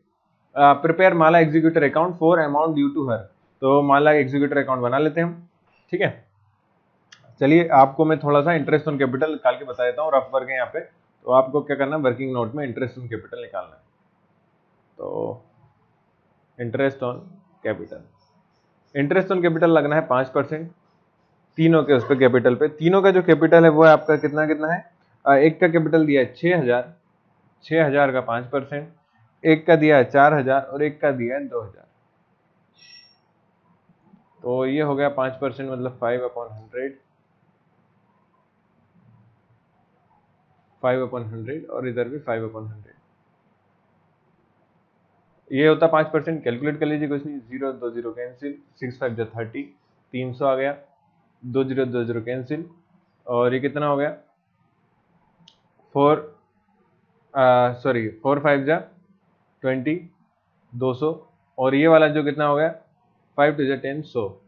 prepare Mala executor account for amount due to her, तो माला एग्जीक्यूटर अकाउंट बना लेते हैं हम, ठीक है। चलिए आपको मैं थोड़ा सा इंटरेस्ट ऑन कैपिटल निकाल के बता देता हूँ, रफ वर्क है यहाँ पे। तो आपको क्या करना है, वर्किंग नोट में इंटरेस्ट ऑन कैपिटल निकालना है। तो इंटरेस्ट ऑन कैपिटल लगना है 5%, तीनों के उस पर कैपिटल पे। तीनों का जो कैपिटल है वो है आपका कितना कितना है, एक का कैपिटल दिया है 6000, 6000 का 5%, एक का दिया है 4000 और एक का दिया है 2000। तो ये हो गया 5%, मतलब 5/100, 5/100 और इधर भी 5/100। ये होता 5%। कैलकुलेट कर लीजिए, कुछ नहीं, 0 2 0 कैंसिल, 6 5 जा 30, 300 आ गया, 2 0 2 0 कैंसिल, और ये कितना हो गया 4 5 जा 20, 200, और ये वाला जो कितना हो गया 5 2 जा 10, 100।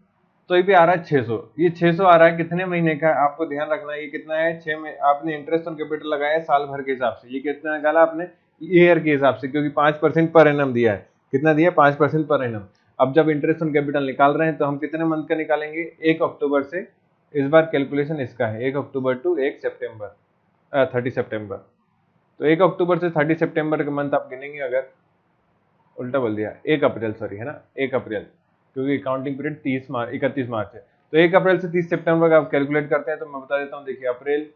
तो ये भी आ रहा है 600। ये 600 आ रहा है कितने महीने का, आपको ध्यान रखना है ये कितना है, 6 में आपने इंटरेस्ट ऑन कैपिटल लगाया है साल भर के हिसाब से, ये कितना निकाला आपने ईयर के हिसाब से, क्योंकि 5% पर एनम दिया है। कितना दिया, 5% पर एनम। अब जब इंटरेस्ट ऑन कैपिटल निकाल रहे हैं तो हम कितने मंथ का निकालेंगे, 1 अक्टूबर से। इस बार कैलकुलेशन इसका है 1 अक्टूबर टू 30 सितंबर। तो 1 अक्टूबर से 30 सितंबर का मंथ आप गिनेंगे, अगर उल्टा बोल दिया, 1 अप्रैल, सॉरी, है ना, 1 अप्रैल, क्योंकि अकाउंटिंग पीरियड 31 मार्च है। तो 1 अप्रैल से 30 सितंबर का आप कैलकुलेट करते हैं, तो मैं बता देता हूँ, देखिए अप्रैल,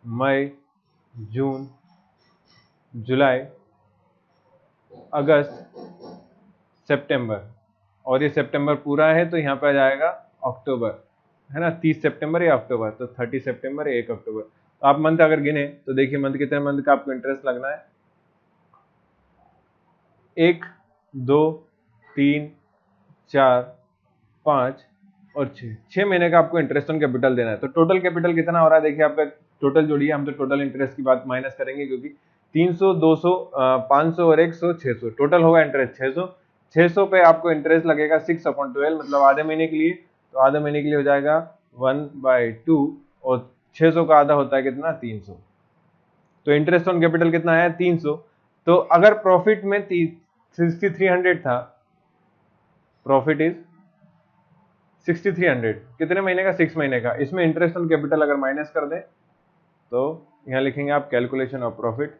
मई, जून, जुलाई, अगस्त, सितंबर, और ये सितंबर पूरा है तो यहाँ पे आ जाएगा अक्टूबर, है ना, 30 सितंबर या अक्टूबर, तो 30 सितंबर या 1 अक्टूबर। तो आप मंथ अगर गिने तो देखिए मंथ कितने मंथ का आपको इंटरेस्ट लगना है, 1 2 3 4 5 और 6 महीने का आपको इंटरेस्ट ऑन कैपिटल देना है। तो टोटल कैपिटल कितना हो रहा है, देखिए आपका टोटल जोड़िए, हम तो टोटल इंटरेस्ट की बात माइनस करेंगे, क्योंकि 300 200 500 और 100 600, टोटल होगा इंटरेस्ट 600। 600 पे आपको इंटरेस्ट लगेगा 6/12, मतलब आधे महीने के लिए। तो आधे महीने के लिए हो जाएगा 1/2, और 600 का आधा होता है कितना, 300। तो इंटरेस्ट ऑन कैपिटल कितना है, 300। तो अगर प्रॉफिट में 6300 था, प्रॉफिट इज 6300, कितने महीने का, 6 महीने का। इसमें इंटरेस्ट ऑन कैपिटल अगर माइनस कर दें तो यहां लिखेंगे आप कैलकुलेशन ऑफ प्रॉफिट,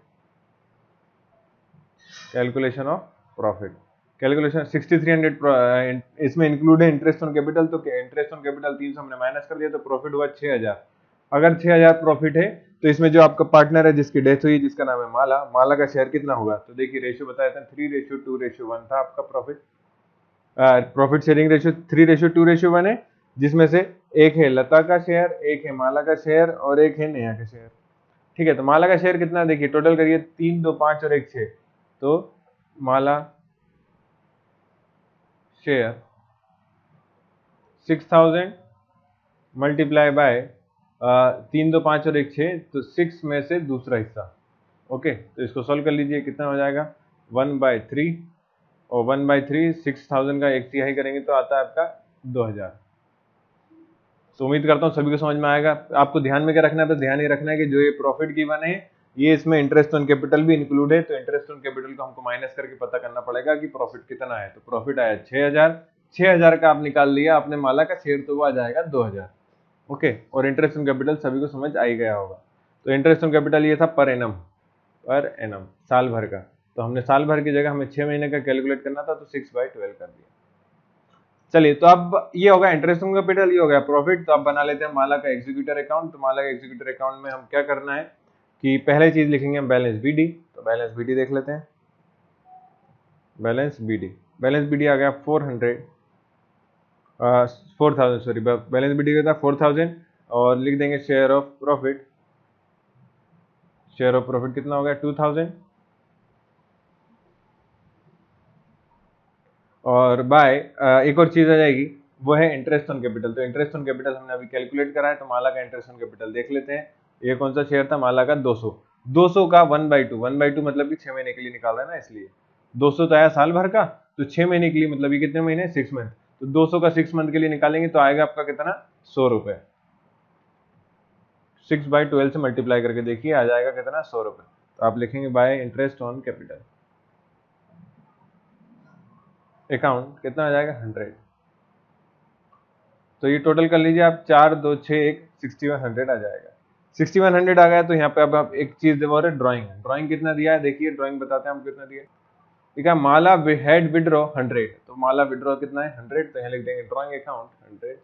कैलकुलेशन 6300, इसमें इंक्लूड है इंटरेस्ट ऑन कैपिटल। तो इंटरेस्ट ऑन कैपिटल 300 हमने माइनस कर दिया, तो प्रॉफिट हुआ 6000। अगर 6000 प्रॉफिट है तो इसमें जो आपका पार्टनर है जिसकी डेथ हुई, जिसका नाम है माला, माला का शेयर कितना होगा, तो देखिए रेशियो बताया था 3:2:1 था आपका प्रॉफिट शेयरिंग रेशियो 3:2:1 है, जिसमें से एक है लता का शेयर, एक है माला का शेयर और एक है नेहा का शेयर, ठीक है। तो माला का शेयर कितना, देखिए टोटल करिए, 3 2 5 और 1 6, तो माला शेयर 6000 मल्टीप्लाई बाय 3 2 5 और 1 6, तो 6 में से दूसरा हिस्सा। ओके, तो इसको सॉल्व कर लीजिए, कितना हो जाएगा 1/3, और 1/3 6000 का 1/3 करेंगे तो आता है आपका 2000। तो उम्मीद करता हूँ सभी को समझ में आएगा। आपको ध्यान में क्या रखना है, बस ध्यान ये रखना है कि जो ये प्रॉफिट गिवन है, ये इसमें इंटरेस्ट ऑन कैपिटल भी इंक्लूड है। तो इंटरेस्ट ऑन कैपिटल को हमको माइनस करके पता करना पड़ेगा कि प्रॉफिट कितना है। तो प्रॉफिट आया 6000, 6000 का आप निकाल लिया आपने माला का शेयर, तो वो आ जाएगा 2000। ओके, और इंटरेस्ट ऑन कैपिटल सभी को समझ आ ही गया होगा। तो इंटरेस्ट ऑन कैपिटल ये था पर एनम, साल भर का। तो हमने साल भर की जगह हमें 6 महीने का कैलकुलेट करना था, तो 6/12 कर दिया। चलिए, तो अब ये होगा इंटरेस्ट ऑन कैपिटल, ये हो गया प्रॉफिट। तो अब बना लेते हैं माला का एग्जीक्यूटर अकाउंट। तो माला का एग्जीक्यूटर अकाउंट में हम क्या करना है कि पहले चीज लिखेंगे हम बैलेंस बीडी। तो बैलेंस बीडी देख लेते हैं। बैलेंस बीडी आ गया 4000, सॉरी, बैलेंस बीडी का था 4000 और लिख देंगे share of profit. Share of profit कितना हो गया 2000 और बाय एक और चीज आ जाएगी, वो है इंटरेस्ट ऑन कैपिटल। तो इंटरेस्ट ऑन कैपिटल हमने अभी कैलकुलेट करा है, तो माला का इंटरेस्ट ऑन कैपिटल देख लेते हैं। ये कौन सा शेयर था माला का 200 का 1/2 मतलब कि 6 महीने के लिए निकाल रहा है ना, इसलिए 200 तो आया साल भर का, तो 6 महीने के लिए मतलब ये कितने महीने 6 मंथ। तो 200 का 6 मंथ के लिए निकालेंगे तो आएगा आपका कितना 100 रुपए। 6/12 से मल्टीप्लाई करके देखिए आ जाएगा कितना 100 रुपए। तो आप लिखेंगे bye interest on capital account कितना आ जाएगा 100। तो ये टोटल कर लीजिए आप 4 2 6 1 6100 आ जाएगा। 6100 आ गया। तो यहाँ पे अब आप एक चीज देखो, ड्राइंग ड्राइंग कितना दिया है देखिए, ड्राइंग बताते हैं हम कितना दिया है। ठीक है, माला हेड विड्रॉ 100, तो माला विड्रॉ कितना है 100, तो यहाँ लिख देंगे ड्राइंग अकाउंट 100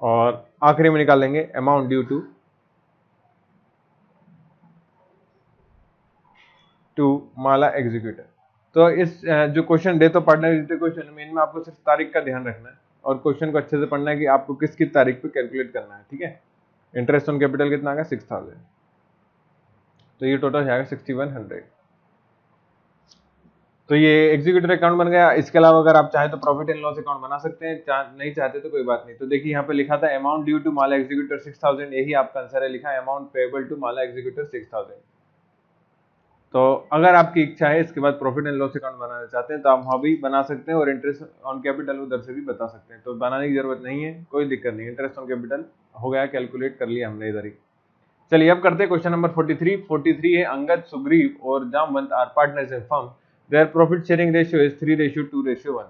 और आखिरी में निकाल लेंगे amount due to Mala executor. तो इस जो question date of partner question में इनमें आपको सिर्फ तारीख का ध्यान रखना है और क्वेश्चन को अच्छे से पढ़ना है कि आपको किस किस तारीख पे कैलकुलेट करना है। ठीक है, इंटरेस्ट ऑन कैपिटल कितना आ गया 6000, तो ये टोटल आएगा 6100। तो ये एग्जीक्यूटिव अकाउंट बन गया। इसके अलावा अगर आप चाहे तो प्रॉफिट एंड लॉस अकाउंट बना सकते हैं, नहीं चाहते तो कोई बात नहीं। तो देखिए यहाँ पे लिखा था amount due to Mala executor 6000, यही आपका आंसर है, लिखा है amount payable to Mala executor 6000। तो अगर आपकी इच्छा है इसके बाद प्रॉफिट एंड लॉस अकाउंट बनाना चाहते हैं तो आप वहाँ भी बना सकते हैं और इंटरेस्ट ऑन कैपिटल उधर से भी बता सकते हैं। तो बनाने की जरूरत नहीं है, कोई दिक्कत नहीं। इंटरेस्ट ऑन कैपिटल हो गया, कैलकुलेट कर लिया हमने इधर ही। चलिए अब करते हैं क्वेश्चन नंबर 43 है अंगद सुग्रीव और Jamwant are partners in firm, there profit sharing ratio is 3:2:1।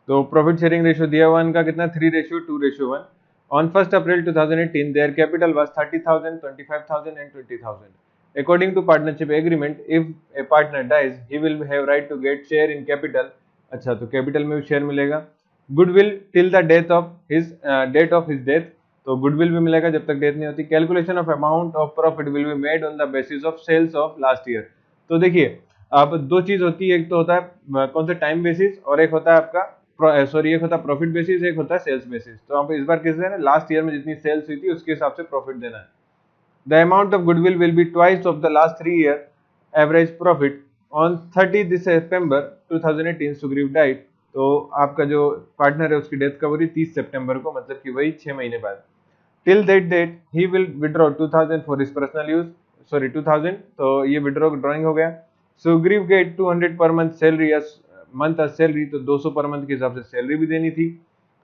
तो प्रॉफिट शेयरिंग रेशियो दिया हुआ इनका कितना 3:2:1। On 1 April 2018 their capital was 30,000, 25,000 and 20,000। According to partnership agreement, if a partner dies, he will have right to get share in capital। अच्छा, तो capital में भी share मिलेगा। Goodwill till the date of his death, तो goodwill भी मिलेगा जब तक डेथ नहीं होती। Calculation of amount of profit will be made on the basis of sales of last year. तो देखिए अब दो चीज होती है, एक तो होता है कौन सा टाइम बेसिस और एक होता है आपका सॉरी एक होता है प्रॉफिट बेसिस, एक होता है सेल्स बेसिस। तो आप इस बार किस देना, लास्ट ईयर में जितनी सेल्स हुई थी उसके हिसाब से प्रॉफिट देना है। The amount of goodwill will be twice of the last 3 year average profit। On 30 September 2018 Sugriva died। तो आपका जो पार्टनर है उसकी डेथ कब हो रही 30 सितंबर को, मतलब कि वही 6 महीने बाद। Till that date he will withdraw 2000 for his personal use, sorry 2000, तो ये विड्रॉ ड्राइंग हो गया। Sugriva gate 200 per month salary salary, तो 200 पर मंथ के हिसाब से सैलरी भी देनी थी।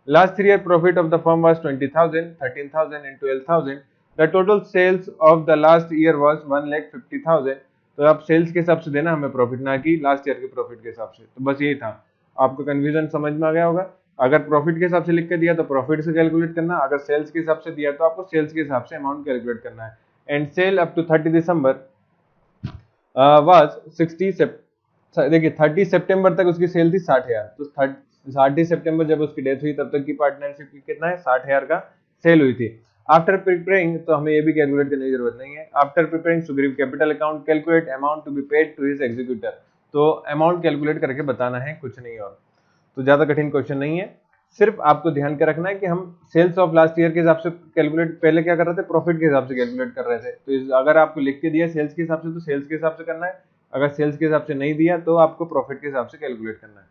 Last 3 year profit of the firm was 20,000, 13,000 and 12,000। The total sales of the last year was 1,50,000। तो आप सेल्स के हिसाब से देना हमें प्रॉफिट, ना कि लास्ट ईयर के प्रॉफिट के हिसाब से। तो बस यही था, आपको कंफ्यूजन समझ में आ गया होगा। अगर प्रॉफिट के हिसाब से लिख के दिया तो प्रॉफिट से कैलकुलेट करना, अगर सेल्स के हिसाब से दिया तो आपको सेल्स के हिसाब से अमाउंट कैलकुलेट करना है। एंड सेल अप टू 30 दिसंबर वाज 60। देखिए 30 सितंबर तक उसकी सेल थी 60,000, तो 30 सितंबर जब उसकी डेथ हुई तब तक की पार्टनरशिप की कितना है 60,000 का सेल हुई थी। आफ्टर प्रिपेयरिंग, तो हमें ये भी कैलकुलेट करने की जरूरत नहीं है। After preparing Sugriva capital account calculate amount to be paid to his executor. तो अमाउंट कैलकुलेट करके बताना है, कुछ नहीं और। तो ज्यादा कठिन क्वेश्चन नहीं है, सिर्फ आपको ध्यान के रखना है कि हम सेल्स ऑफ लास्ट ईयर के हिसाब से कैलकुलेट पहले क्या कर रहे थे, प्रॉफिट के हिसाब से कैलकुलेट कर रहे थे। तो अगर आपको लिख के दिया सेल्स के हिसाब से तो सेल्स के हिसाब से करना है, अगर सेल्स के हिसाब से नहीं दिया तो आपको प्रॉफिट के हिसाब से कैलकुलेट करना है।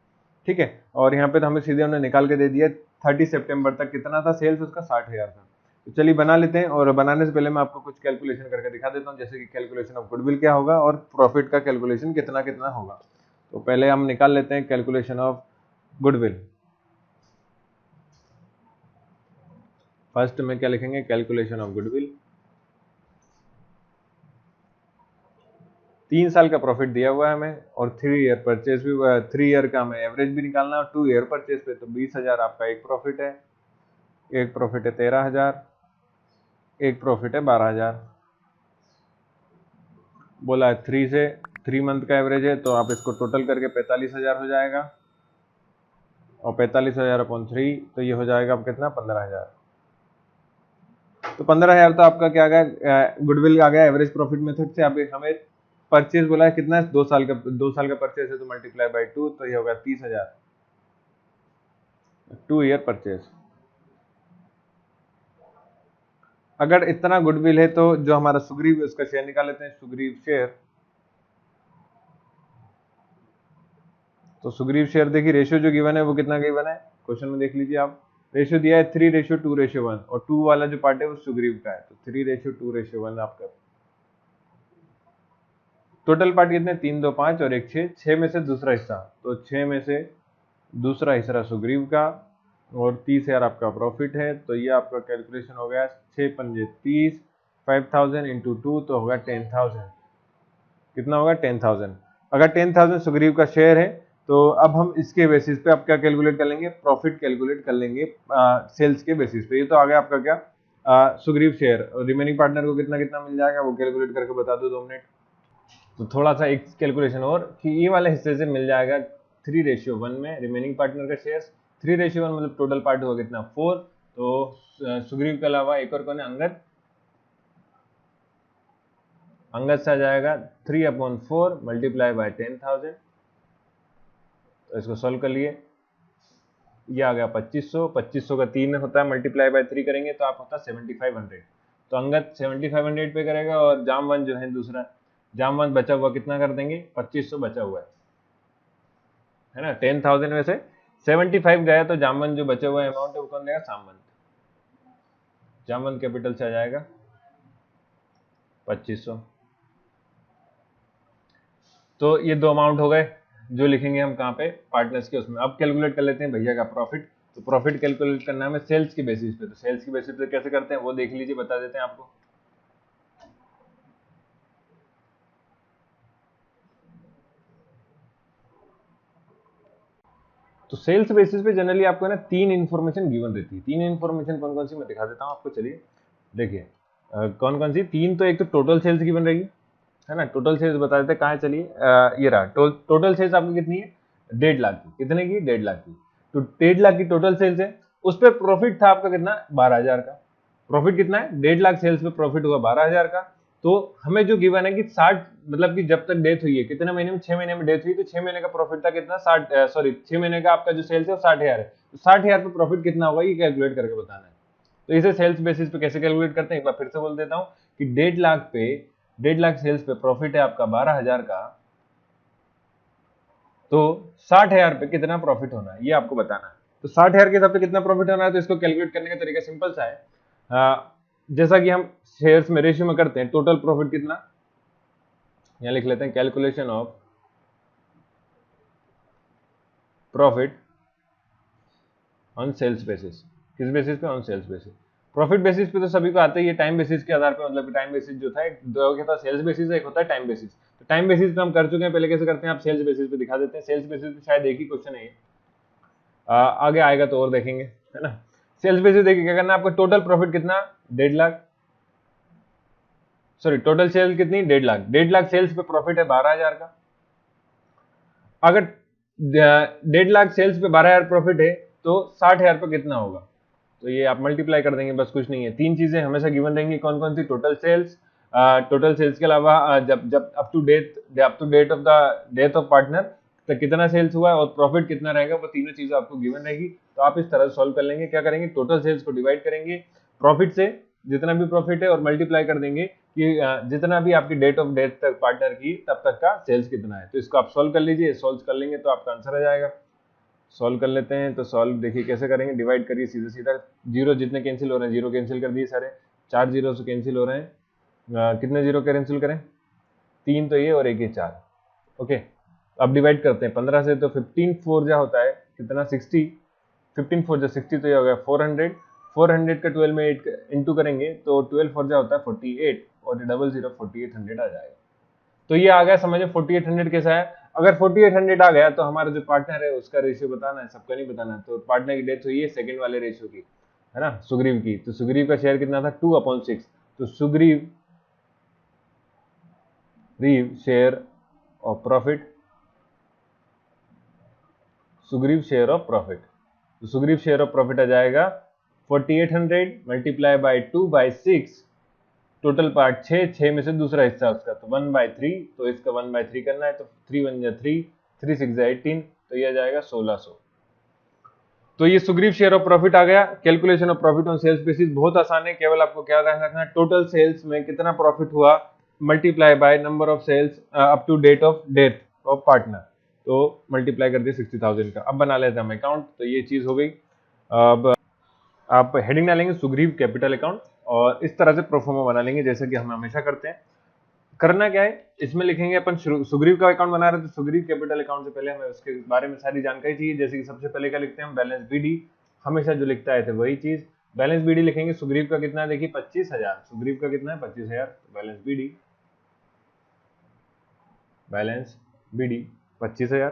ठीक है, और यहाँ पे तो हमें सीधे हमने निकाल के दे दिया 30 सितंबर तक कितना था सेल्स उसका 60,000 था। तो चलिए बना लेते हैं, और बनाने से पहले मैं आपको कुछ कैलकुलेशन करके दिखा देता हूँ, जैसे कि कैलकुलेशन ऑफ गुडविल क्या होगा और प्रॉफिट का कैलकुलेशन कितना कितना होगा। तो पहले हम निकाल लेते हैं कैलकुलेशन ऑफ गुडविल। फर्स्ट में क्या लिखेंगे, कैलकुलेशन ऑफ गुडविल। 3 साल का प्रॉफिट दिया हुआ है हमें और 3 ईयर परचेज भी, 3 ईयर का हमें एवरेज भी निकालना है और 2 ईयर परचेज पे। तो 20,000 आपका एक प्रॉफिट है, एक प्रॉफिट है 13,000, एक प्रॉफिट है 12,000। बोला है 3 से 3 मंथ का एवरेज है, तो आप इसको टोटल करके 45,000 हो जाएगा, और 45,000 अपॉन 3 तो ये हो जाएगा अब कितना 15,000। तो 15,000 तो आपका क्या आ गया, गुडविल आ गया एवरेज प्रॉफिट मेथड से। अब हमें परचेज बोला है कितना है, 2 साल का परचेज है, तो मल्टीप्लाई बाय 2 तो ये होगा 30,000, 2 ईयर परचेज। अगर इतना गुडविल है तो जो हमारा सुग्रीव है उसका शेयर निकाल लेते हैं, सुग्रीव शेयर। तो सुग्रीव शेयर देखिए रेशियो जो गिवन है वो कितना गिवन है, क्वेश्चन में देख लीजिए आप, रेशियो दिया है 3:2:1, और 2 वाला जो पार्ट है वो सुग्रीव का है, तो 3:2:1 आपका। टोटल पार्ट कितने, 3, 2, 5 और 1, 6, 6 में से दूसरा हिस्सा, तो 6 में से दूसरा हिस्सा सुग्रीव का, और 30,000 आपका प्रॉफिट है। तो ये आपका कैलकुलेशन हो गया 6 पंजे 30, 5,000 इंटू 2 तो होगा 10,000। कितना होगा 10,000। अगर 10,000 सुग्रीव का शेयर है तो अब हम इसके बेसिस पे आप क्या कैलकुलेट कर लेंगे, प्रॉफिट कैलकुलेट कर लेंगे सेल्स के बेसिस पे। ये तो आ गया आपका क्या, सुग्रीव शेयर। रिमेनिंग पार्टनर को कितना कितना मिल जाएगा वो कैलकुलेट करके बता दो 2 मिनट। तो थोड़ा सा एक कैलकुलेशन और कि ये वाले हिस्से से मिल जाएगा 3:1 में रिमेनिंग पार्टनर का शेयर। 3:1 मतलब टोटल पार्ट होगा कितना 4, तो सुग्रीव के अलावा एक और कौन है, अंगद। अंगद से आ जाएगा 3/4 मल्टीप्लाई बाय 10,000। तो इसको सॉल्व कर लिए, ये आ गया 2500, 2500 का 3 होता है, मल्टीप्लाई बाय 3 करेंगे तो आप होता है 7500। तो अंगद 7500 पे करेगा, और जामवंत जो है दूसरा, जामवंत बचा हुआ कितना कर देंगे, 2500 बचा हुआ है ना। 10,000 में से 75 गया, तो जामवंत जो बचा हुआ अमाउंट है वो कौन देगा, सामवंत। जामवंत कैपिटल से आ जाएगा 2500। तो ये 2 अमाउंट हो गए जो लिखेंगे हम कहाँ पे, पार्टनर्स के उसमें। अब कैलकुलेट कर लेते हैं भैया का प्रॉफिट। तो प्रॉफिट कैलकुलेट करना है हमें सेल्स के बेसिस पे, तो सेल्स के बेसिस पे कैसे करते हैं वो देख लीजिए, बता देते हैं आपको। तो सेल्स बेसिस पे जनरली आपको ना 3 इन्फॉर्मेशन गिवन रहती है। 3 इन्फॉर्मेशन कौन कौन सी मैं दिखा देता हूँ आपको, चलिए देखिए कौन कौन सी 3। तो एक तो टोटल सेल्स गिवन रहेगी, है ना। टोटल सेल्स बता देते हैं कहाँ है, चलिए ये रहा। टोटल सेल्स आपकी कितनी है, 1.5 लाख की। कितने की, 1.5 लाख की। तो 1.5 लाख की टोटल सेल्स है, उस पर प्रॉफिट था आपका कितना, 12,000 का। प्रॉफिट कितना है, 1.5 लाख सेल्स पे प्रॉफिट हुआ 12,000 का। तो हमें जो गिवन है कि 60, मतलब कि जब तक डेथ हुई है, कितने महीने में, 6 महीने में डेथ हुई, तो 6 महीने का प्रॉफिट था कितना, 6 महीने का आपका जो सेल्स है वो 60,000 है। तो 60,000 पे प्रॉफिट कितना होगा ये कैलकुलेट करके बताना है। तो इसे सेल्स बेसिस पे कैसे कैलकुलेट करते हैं, एक बार फिर से बोल देता हूँ कि 1.5 लाख पे, 1.5 लाख सेल्स पे प्रॉफिट है आपका 12,000 का, तो 60,000 पे कितना प्रॉफिट होना है ये आपको बताना है। तो 60,000 के हिसाब से कितना प्रॉफिट होना है, तो इसको कैलकुलेट करने का तरीका सिंपल सा है। जैसा कि हम शेयर्स में रेशियो में करते हैं, टोटल प्रॉफिट कितना, यहां लिख लेते हैं calculation of profit on sales basis. किस बेसिस पे, on sales basis. Profit basis पे तो सभी को आता ही है, टाइम बेसिस के आधार पे, मतलब टाइम बेसिस जो था, एक दो होता है सेल्स बेसिस, एक होता है टाइम बेसिस। तो टाइम बेसिस पे हम कर चुके हैं पहले, कैसे करते हैं आप सेल्स बेसिस पे दिखा देते हैं। सेल्स बेसिस पे शायद एक ही क्वेश्चन है ये, आगे आएगा तो और देखेंगे, है ना। सेल्स बेसिस देखिए क्या करना है आपको, टोटल प्रॉफिट कितना, 1.5 लाख, सॉरी टोटल सेल्स कितनी, 1.5 लाख। 1.5 लाख सेल्स पे प्रॉफिट है 12,000 का। अगर 1.5 लाख सेल्स पे 12,000 प्रॉफिट है तो 60,000 पे कितना होगा, तो ये आप मल्टीप्लाई कर देंगे, बस कुछ नहीं है। 3 चीजें हमेशा गिवन रहेंगी, कौन कौन सी, टोटल सेल्स, टोटल सेल्स के अलावा जब जब up to date of the death of partner तो कितना सेल्स हुआ और प्रॉफिट कितना रहेगा, वो तीनों चीजें आपको गिवन रहेगी। तो आप इस तरह से सॉल्व कर लेंगे। क्या करेंगे, टोटल सेल्स को डिवाइड करेंगे प्रॉफिट से, जितना भी प्रॉफिट है, और मल्टीप्लाई कर देंगे कि जितना भी आपकी डेट ऑफ डेथ तक पार्टनर की तब तक का सेल्स कितना है। तो इसको आप सॉल्व कर लीजिए, सॉल्व कर लेंगे तो आपका आंसर आ जाएगा। सॉल्व कर लेते हैं। तो सॉल्व देखिए कैसे करेंगे, डिवाइड करिए सीधा सीधा, जीरो जितने कैंसिल हो रहे हैं जीरो कैंसिल कर दिए सारे, 4 जीरो से कैंसिल हो रहे हैं। कितने जीरो कैंसिल करें, 3 तो ये और 1 ये 4। ओके, अब डिवाइड करते हैं 15 से, तो 15 4 जा होता है कितना, 60। 15 4 जा 60, तो ये हो गया 400। 400 का 12 में 8 इंटू करेंगे तो 12 4 जा होता है 48, और डबल जीरो 4800 आ जाएगा। तो ये आ गया समझ में 4800 कैसा है। अगर 4800 आ गया तो हमारा जो पार्टनर है उसका रेशियो बताना है, सबका नहीं बताना। तो पार्टनर की डेथ हुई है सेकंड वाले रेशियो की, है ना, सुग्रीव की। तो सुग्रीव का शेयर कितना था, 2/6। तो Sugriva share of profit, Sugriva share of profit. तो सुग्रीव शेयर ऑफ प्रॉफिट आ जाएगा 4800 मल्टीप्लाई बाय 2/6, टोटल पार्ट 6 में से दूसरा हिस्सा उसका, तो 1/3, तो इसका 1/3 करना है, तो 3 1 जा 3, 3 6 जा 18, तो ये आ जाएगा 1600। तो ये सुग्रीव शेयर ऑफ प्रॉफिट आ गया। Calculation of profit on sales basis बहुत आसान है, केवल आपको क्या ध्यान रखना है, टोटल सेल्स में कितना प्रॉफिट हुआ multiply by number of sales up to date of death of partner, तो मल्टीप्लाई कर दिया 60,000 का। अब बना लेते हैं हम अकाउंट, तो ये चीज हो गई। अब आप हेडिंग डालेंगे सुग्रीव कैपिटल अकाउंट और इस तरह से प्रोफोर्मा बना लेंगे जैसे कि हम हमेशा करते हैं। करना क्या है, इसमें लिखेंगे अपन सुग्रीव का अकाउंट बना रहे हैं, तो सुग्रीव कैपिटल अकाउंट से पहले हमें उसके बारे में सारी जानकारी चाहिए। जैसे कि सबसे पहले क्या लिखते हैं हम, बैलेंस बीडी, हमेशा जो लिखता है थे वही चीज, बैलेंस बीडी लिखेंगे। सुग्रीव का कितना है देखिए 25,000, सुग्रीव का कितना है 25,000, बैलेंस बीडी, बैलेंस बीडी 25,000।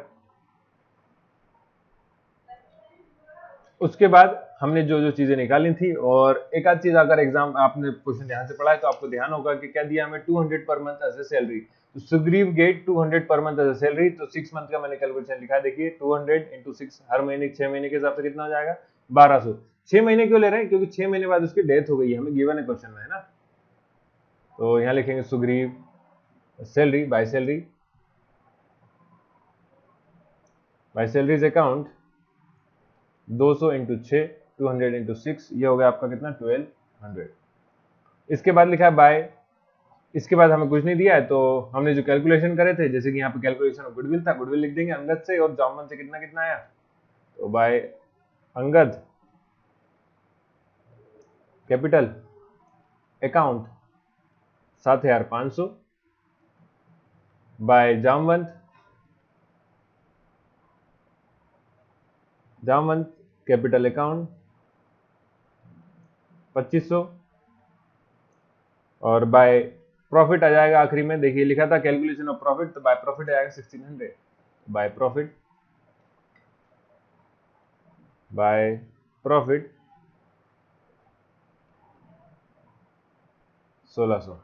उसके बाद हमने जो जो चीजें निकाली थी, और एक आध चीज अगर एग्जाम आपने क्वेश्चन ध्यान से पढ़ा है तो आपको ध्यान होगा कि क्या दिया हमें 200 per month as a salary, तो Sugriva gate 200 per month as a salary, तो 6 मंथ का मैंने कैलकुलेशन लिखा है, देखिए 200 × 6, हर महीने 6 महीने के हिसाब से कितना हो जाएगा 1200। 6 महीने क्यों ले रहे हैं, क्योंकि 6 महीने बाद उसकी डेथ हो गई है, हमें गिवन है क्वेश्चन में, है ना। तो यहाँ लिखेंगे Sugriva salary by salaries account 200 × 6, 200 × 6, ये हो गया आपका कितना 1200। इसके बाद लिखा है बाय, इसके बाद हमें कुछ नहीं दिया है, तो हमने जो कैलकुलेशन करे थे, जैसे कि यहाँ पे कैलकुलेशन ऑफ गुडविल था, गुडविल लिख देंगे अंगद से, और जामवन से कितना कितना आया, तो by Angad capital account 7,500 by Jamwant capital account 2500, और बाय प्रॉफिट आ जाएगा आखिरी में, देखिए लिखा था कैलकुलेशन ऑफ प्रॉफिट, तो बाय प्रॉफिट आएगा 1600, बाय प्रॉफिट 1600।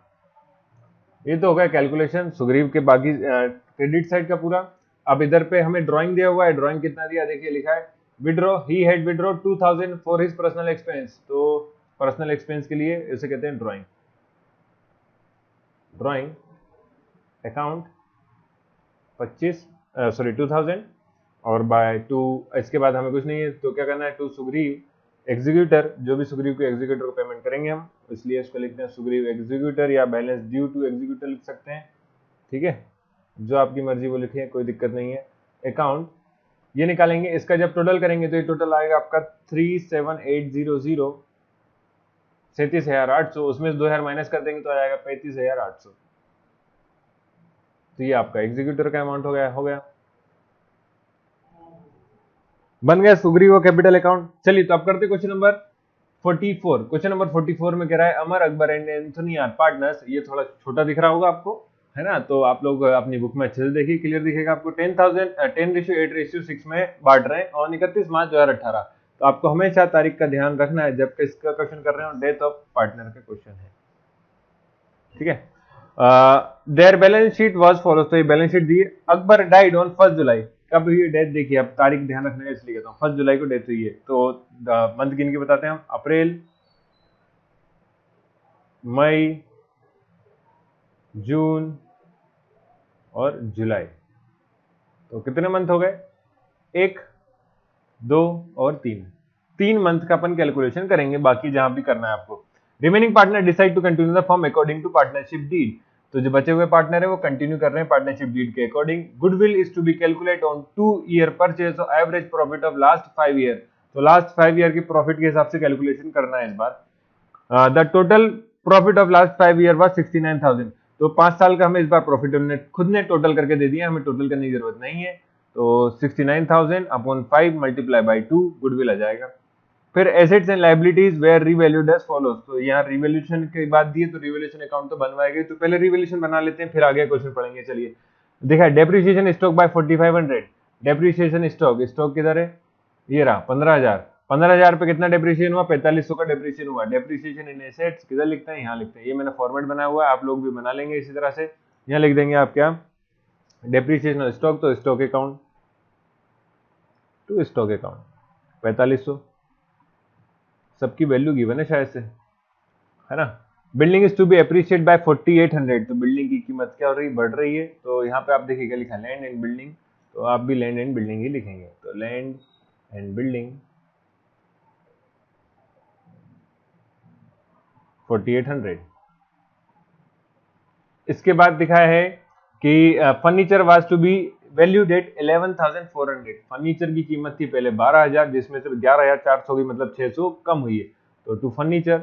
ये तो हो गया कैलकुलेशन सुग्रीव के बाकी क्रेडिट साइड का पूरा। अब इधर पे हमें ड्राइंग दिया हुआ है, ड्राइंग कितना दिया देखिए लिखा है withdraw, he had withdraw 2000 for his personal expense, तो पर्सनल एक्सपेंस के लिए इसे कहते हैं ड्राइंग, ड्राइंग अकाउंट 2000, और बाय 2, इसके बाद हमें कुछ नहीं है, तो क्या करना है, टू सुग्रीव एग्जीक्यूटर, जो भी सुग्रीव को एग्जीक्यूटर को पेमेंट करेंगे हम, इसलिए इसको लिखते हैं सुग्रीव एग्जीक्यूटर, या बैलेंस ड्यू टू एग्जीक्यूटर लिख सकते हैं, ठीक है, जो आपकी मर्जी वो लिखे, कोई दिक्कत नहीं है। अकाउंट ये निकालेंगे, इसका जब टोटल करेंगे तो ये टोटल आएगा आपका 37800, 37,800, उसमें 2,000 माइनस कर देंगे तो आ जाएगा 35,800, तो ये आपका एग्जीक्यूटर का अमाउंट हो गया बन गया सुग्रीव कैपिटल अकाउंट। चलिए तो अब करते क्वेश्चन नंबर 44। क्वेश्चन नंबर 44 में कह रहा है Amar Akbar and Anthony are partners, ये थोड़ा छोटा दिख रहा होगा आपको, है ना, तो आप लोग अपनी बुक में अच्छे से देखिए, क्लियर दिखेगा आपको। 10:8:6 में बांट रहे हैं और 31 मार्च 2018, तो आपको हमेशा तारीख का ध्यान रखना है जब इसका क्वेश्चन कर रहे हो, डेथ ऑफ पार्टनर का क्वेश्चन है, ठीक है। There balance sheet was follows, तो ये बैलेंस शीट दी है। अकबर डाइड ऑन 1 जुलाई, कब हुई डेथ देखिए, अब तारीख ध्यान रखने का इसलिए कहता हूँ, 1 जुलाई को डेथ हुई है, तो मंथ गिन के बताते हैं हम, अप्रैल, मई, जून और जुलाई, तो कितने मंथ हो गए, 1, 2 और 3 मंथ का अपन कैलकुलेशन करेंगे, बाकी जहां भी करना है आपको। Remaining partner decide to continue the firm according to partnership deed, तो जो बचे हुए पार्टनर है वो कंटिन्यू कर रहे हैं पार्टनरशिप डीड के according. Goodwill is to be calculate on 2 year purchase और average profit of last 5 year, तो लास्ट 5 ईयर की प्रॉफिट के हिसाब से कैलकुलेशन करना है इस बार। The total profit of last 5 year was 69,000, तो 5 साल का हमें इस बार प्रॉफिट हमने खुद ने टोटल करके दे दिया, हमें टोटल करने की जरूरत नहीं है, तो 69,000 अपॉन 5 मल्टीप्लाई बाई 2 गुडविल आ जाएगा। फिर assets and liabilities were revalued as follows, तो यहाँ रिवैल्यूएशन के बाद दिए तो रिवैल्यूएशन अकाउंट तो बनवाएंगे, तो पहले रिवैल्यूएशन बना लेते हैं फिर आगे क्वेश्चन पढ़ेंगे। चलिए देखा, depreciation stock by 4500, depreciation stock किधर है, ये रहा 15,000, 15,000 पे कितना डेप्रिसिएशन हुआ, 4500 का डेप्रिसिएशन हुआ। डेप्रिसिएशन इन एसेट्स किधर लिखते हैं, यहाँ लिखते हैं, ये मैंने फॉर्मेट बनाया हुआ है, आप लोग भी बना लेंगे इसी तरह से। यहाँ लिख देंगे आप क्या, डेप्रिसिएशन ऑफ स्टॉक, तो stock account to stock account 4500, सबकी वैल्यू गिवन है शायद से, है ना। Building is to be appreciate by 4800, तो बिल्डिंग की कीमत क्या हो रही है, बढ़ रही है। तो यहाँ पे आप देखिए क्या लिखा है, लैंड एंड बिल्डिंग, तो आप भी लैंड एंड बिल्डिंग ही लिखेंगे। तो लैंड एंड बिल्डिंग 4800। इसके बाद दिखाया है कि furniture was to be valued at 11,400, furniture की कीमत थी पहले 12,000, जिसमें से 11,400 की मतलब 600 कम हुई है। तो टू फर्नीचर,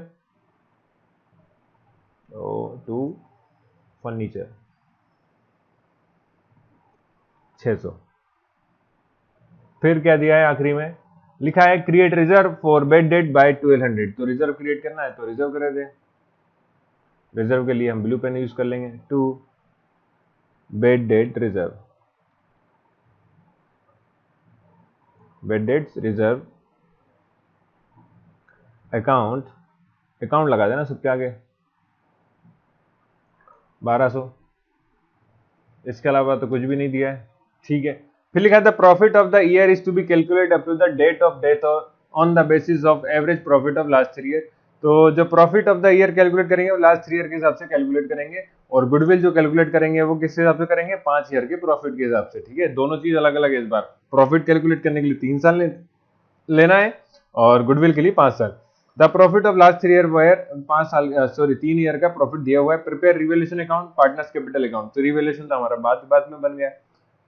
टू फर्नीचर 600। फिर क्या दिया है आखिरी में, लिखा है create reserve for bad debt by 1200, तो रिजर्व क्रिएट करना है तो रिजर्व कर दें। रिजर्व के लिए हम ब्लू पेन यूज कर लेंगे, to bad debt reserve, bad debts reserve account, account लगा देना सबके आगे 1200। इसके अलावा तो कुछ भी नहीं दिया है, ठीक है। फिर लिखा था profit of the year is to be calculate up to the date of death on the basis of average profit of last 3 year. तो जो profit of the year calculate करेंगे वो लास्ट 3 ईयर के हिसाब से कैलकुलेट करेंगे, और goodwill जो कैलकुलेट करेंगे वो किस हिसाब से करेंगे, 5 ईयर के प्रॉफिट के हिसाब से, ठीक है। दोनों चीज अलग अलग है। इस बार प्रॉफिट कैलकुलेट करने के लिए 3 साल लेना है, और गुडविल के लिए 5 साल। The profit of last 3 year were 5 साल, सॉरी 3 ईयर का प्रॉफिट दिया हुआ है। Prepare revaluation account partners capital account, तो रिवैल्यूएशन तो हमारा बाद में बन गया,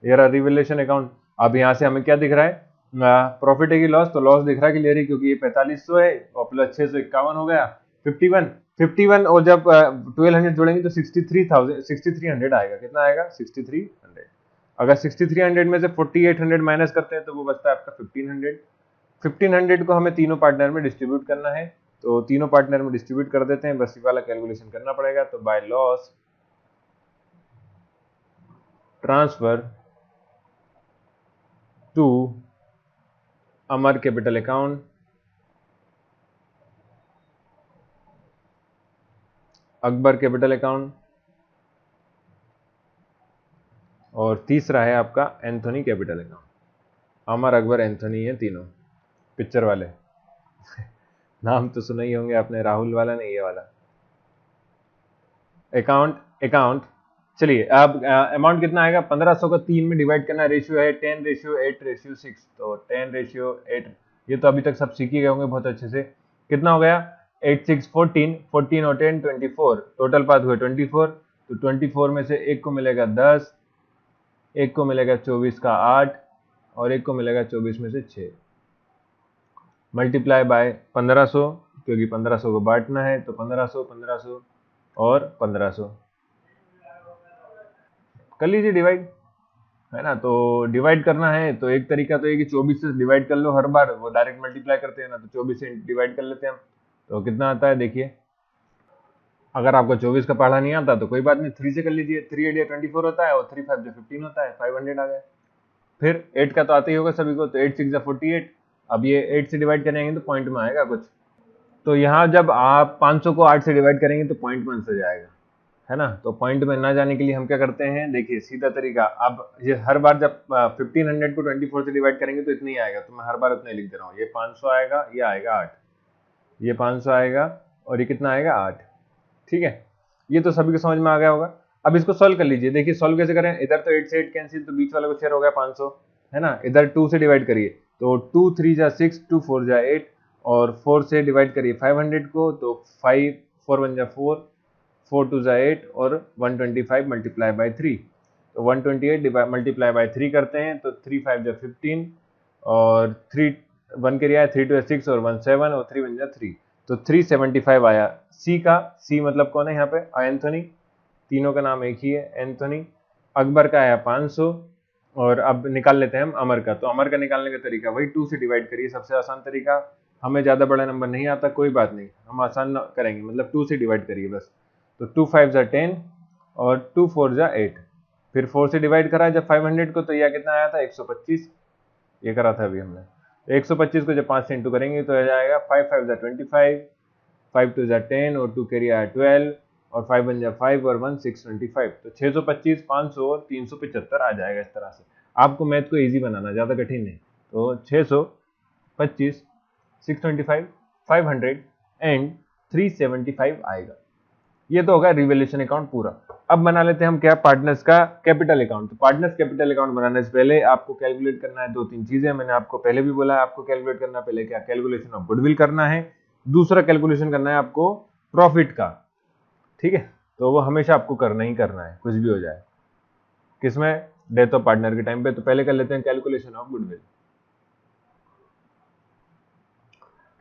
ये रहा रिवैल्यूएशन अकाउंट। अब यहाँ से हमें क्या दिख रहा है, प्रॉफिट है कि लॉस, तो लॉस दिख रहा है कि ले रही, क्योंकि ये 4500 है और प्लस 651 हो गया 51, और जब 1200 जोड़ेंगे तो 6300 आएगा। कितना आएगा, 6300। अगर 6300 में से 4800 माइनस करते हैं तो वो बचता है आपका 1500 को हमें तीनों पार्टनर में डिस्ट्रीब्यूट करना है, तो तीनों पार्टनर में डिस्ट्रीब्यूट कर देते हैं, बस ये वाला कैलकुलेशन करना पड़ेगा। तो by loss transfer to Amar capital account, Akbar capital account, और तीसरा है आपका Anthony capital account. Amar, Akbar, Anthony है तीनों पिक्चर वाले नाम तो सुना ही होंगे आपने, राहुल वाला नहीं, ये वाला अकाउंट। चलिए अब अमाउंट कितना आएगा, 1500 को 3 में डिवाइड करना, रेशियो है 10:8:6, तो 10:8। ये तो अभी तक सब सीख ही गए होंगे बहुत अच्छे से। कितना हो गया, 8 6 14, 14 और 10 24, टोटल पाथ हुए 24। तो 24 में से एक को मिलेगा 10, एक को मिलेगा 24 का 8, और एक को मिलेगा 24 में से 6, मल्टीप्लाई बाय 1500, क्योंकि 1500 को बांटना है, तो 1500 1500 और 1500 कर लीजिए डिवाइड, है ना। तो डिवाइड करना है तो एक तरीका तो ये कि 24 से डिवाइड कर लो हर बार, वो डायरेक्ट मल्टीप्लाई करते हैं ना, तो 24 से डिवाइड कर लेते हैं हम। तो कितना आता है देखिए, अगर आपको 24 का पढ़ा नहीं आता तो कोई बात नहीं, 3 से कर लीजिए, 3 8 24 होता है, और 3 5 15 होता है, 500 आ गया। फिर 8 का तो आता ही होगा सभी को, तो 8 6 48। अब ये 8 से डिवाइड करेंगे तो पॉइंट में आएगा कुछ, तो यहाँ जब आप 500 को 8 से डिवाइड करेंगे तो पॉइंट में आंसर जाएगा, है ना। तो पॉइंट में ना जाने के लिए हम क्या करते हैं, देखिए सीधा तरीका, अब ये हर बार जब 1500 को 24 से डिवाइड करेंगे तो इतना ही आएगा, तो मैं हर बार उतना ही लिख दे रहा हूँ। ये 500 आएगा, ये आएगा 8, ये 500 आएगा, और ये कितना आएगा 8, ठीक है। ये तो सभी को समझ में आ गया होगा। अब इसको सॉल्व कर लीजिए, देखिए सॉल्व कैसे करें, इधर तो 8 से 8 कैंसिल, तो बीच वाले को शेयर हो गया 500, है ना। इधर 2 से डिवाइड करिए, तो 2 3 जा 6, 2 4 जा 8, और 4 से डिवाइड करिए 500 को, तो 5 4 1 जा 4, 4 2 जा 8, और 125 मल्टीप्लाई बाय 3, तो 128 मल्टीप्लाई बाय 3 करते हैं, तो 3 5 जा 15, और 3 1 के लिए आया, 3 2 6, और 1 7, और 3 1 जा 3, तो 375 आया। सी का, सी मतलब कौन है यहाँ पे, एंथोनी, तीनों का नाम एक ही है एंथोनी। अकबर का आया 500, और अब निकाल लेते हैं हम अमर का। तो अमर का निकालने का तरीका वही 2 से डिवाइड करिए, सबसे आसान तरीका। हमें ज्यादा बड़ा नंबर नहीं आता, कोई बात नहीं, हम आसान करेंगे, मतलब 2 से डिवाइड करिए बस। तो 2 5 जा 10, और 2 4 जा 8, फिर 4 से डिवाइड करा जब 500 को, तो यह कितना आया था 125, ये करा था अभी हमने। तो 125 को जब 5 से इंटू करेंगे तो आ जाएगा 5 5 जा 25, 5 2 जा 10, और 2 कैरी आया 12, और 5 बन जाए 5 और 1 625, तो 625, 500 और 375 आ जाएगा। इस तरह से आपको मैथ को इजी बनाना, ज़्यादा कठिन नहीं। तो 625, 625, 500 एंड 375 आएगा। ये तो होगा रिवैल्यूएशन अकाउंट पूरा। अब बना लेते हैं हम क्या, पार्टनर्स का कैपिटल अकाउंट। तो पार्टनर्स कैपिटल अकाउंट बनाने से पहले आपको कैलकुलेट करना है 2-3 चीजें। मैंने आपको पहले भी बोला है, आपको कैलकुलेट करना पहले क्या, कैलकुलेशन ऑफ गुडविल करना है, दूसरा कैलकुलेशन करना है आपको प्रॉफिट का। ठीक है, तो वो हमेशा आपको करना ही करना है, कुछ भी हो जाए। किसमें, डेथ ऑफ पार्टनर के टाइम पे। तो पहले कर लेते हैं calculation of goodwill.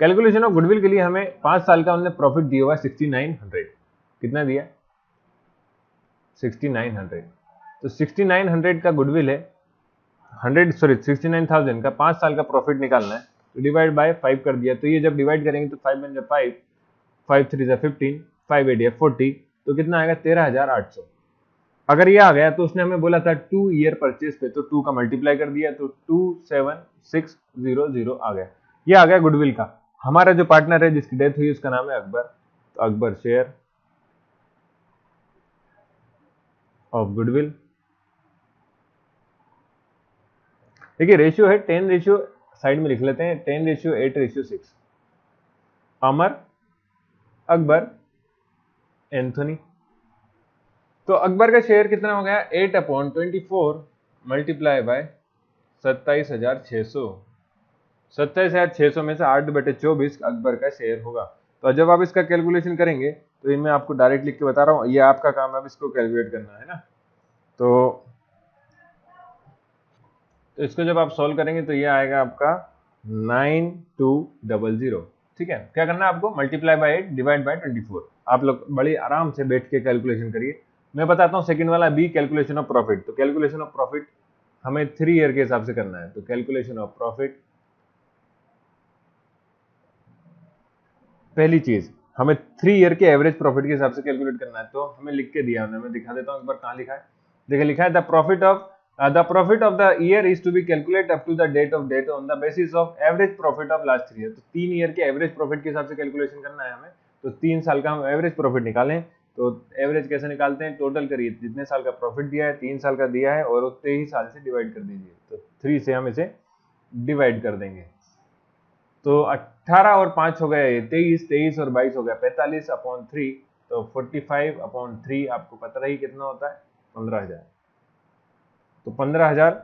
Calculation of goodwill के लिए हमें 5 साल का उन्होंने प्रॉफिट दिया हुआ 6900। कितना दिया, 6900। तो 6900 का गुडविल है, 69,000 का 5 साल का प्रॉफिट निकालना है। तो डिवाइड बाय 5 कर दिया। तो ये जब डिवाइड करेंगे तो 5 बन जाए 5, 5 3 जा 15, 5 8 या 40, तो कितना आएगा 13,800। अगर ये आ गया तो उसने हमें बोला था 2 ईयर परचेज पे, तो 2 का मल्टीप्लाई कर दिया तो 27600 आ गया। ये आ गया गुडविल का। हमारा जो पार्टनर है जिसकी डेथ हुई उसका नाम है अकबर। तो अकबर शेयर ऑफ गुडविल। देखिए रेशियो है 10 रेशियो, साइड में लिख लेते हैं 10 रेशियो 8 रेशियो 6। अमर, अकबर, एंथोनी। तो अकबर का शेयर कितना हो गया, 8/24 मल्टीप्लाई बाय 27,600। 27,600 में से 8/24 अकबर का शेयर होगा। तो जब आप इसका कैलकुलेशन करेंगे तो ये मैं आपको डायरेक्ट लिख के बता रहा हूँ, ये आपका काम है, अब इसको कैलकुलेट करना है ना। तो इसको जब आप सॉल्व करेंगे तो ये आएगा आपका 9200। ठीक है, क्या करना है आपको, मल्टीप्लाई बाय 8 डिवाइड बाय 24। आप लोग बड़ी आराम से बैठ के कैलकुलेशन करिए। मैं बताता हूँ सेकंड वाला बी, कैलकुलेशन ऑफ प्रॉफिट। तो कैलकुलेशन ऑफ प्रॉफिट हमें 3 ईयर के हिसाब से करना है। तो कैलकुलेशन ऑफ प्रॉफिट, पहली चीज हमें 3 ईयर के एवरेज प्रॉफिट के हिसाब से कैलकुलेट करना है। तो हमें लिख के दिया है, मैं दिखा देता हूँ एक बार कहाँ लिखा है। देखिए लिखा है the profit of the year is to be calculate up to the date of date on the basis of average profit of last 3 year. तो 3 ईयर के एवरेज प्रॉफिट के हिसाब से कैलकुलेशन करना है हमें। तो 3 साल का हम एवरेज प्रॉफिट निकालें। तो एवरेज कैसे निकालते हैं, टोटल करिए जितने साल का प्रॉफिट दिया है, 3 साल का दिया है, और उतने ही साल से डिवाइड कर दीजिए। तो 3 से हम इसे डिवाइड कर देंगे। तो 18 और 5 हो गए 23, 23 और 22 हो गया 45/3। तो 45/3 आपको पता रही कितना होता है, 15,000। तो 15,000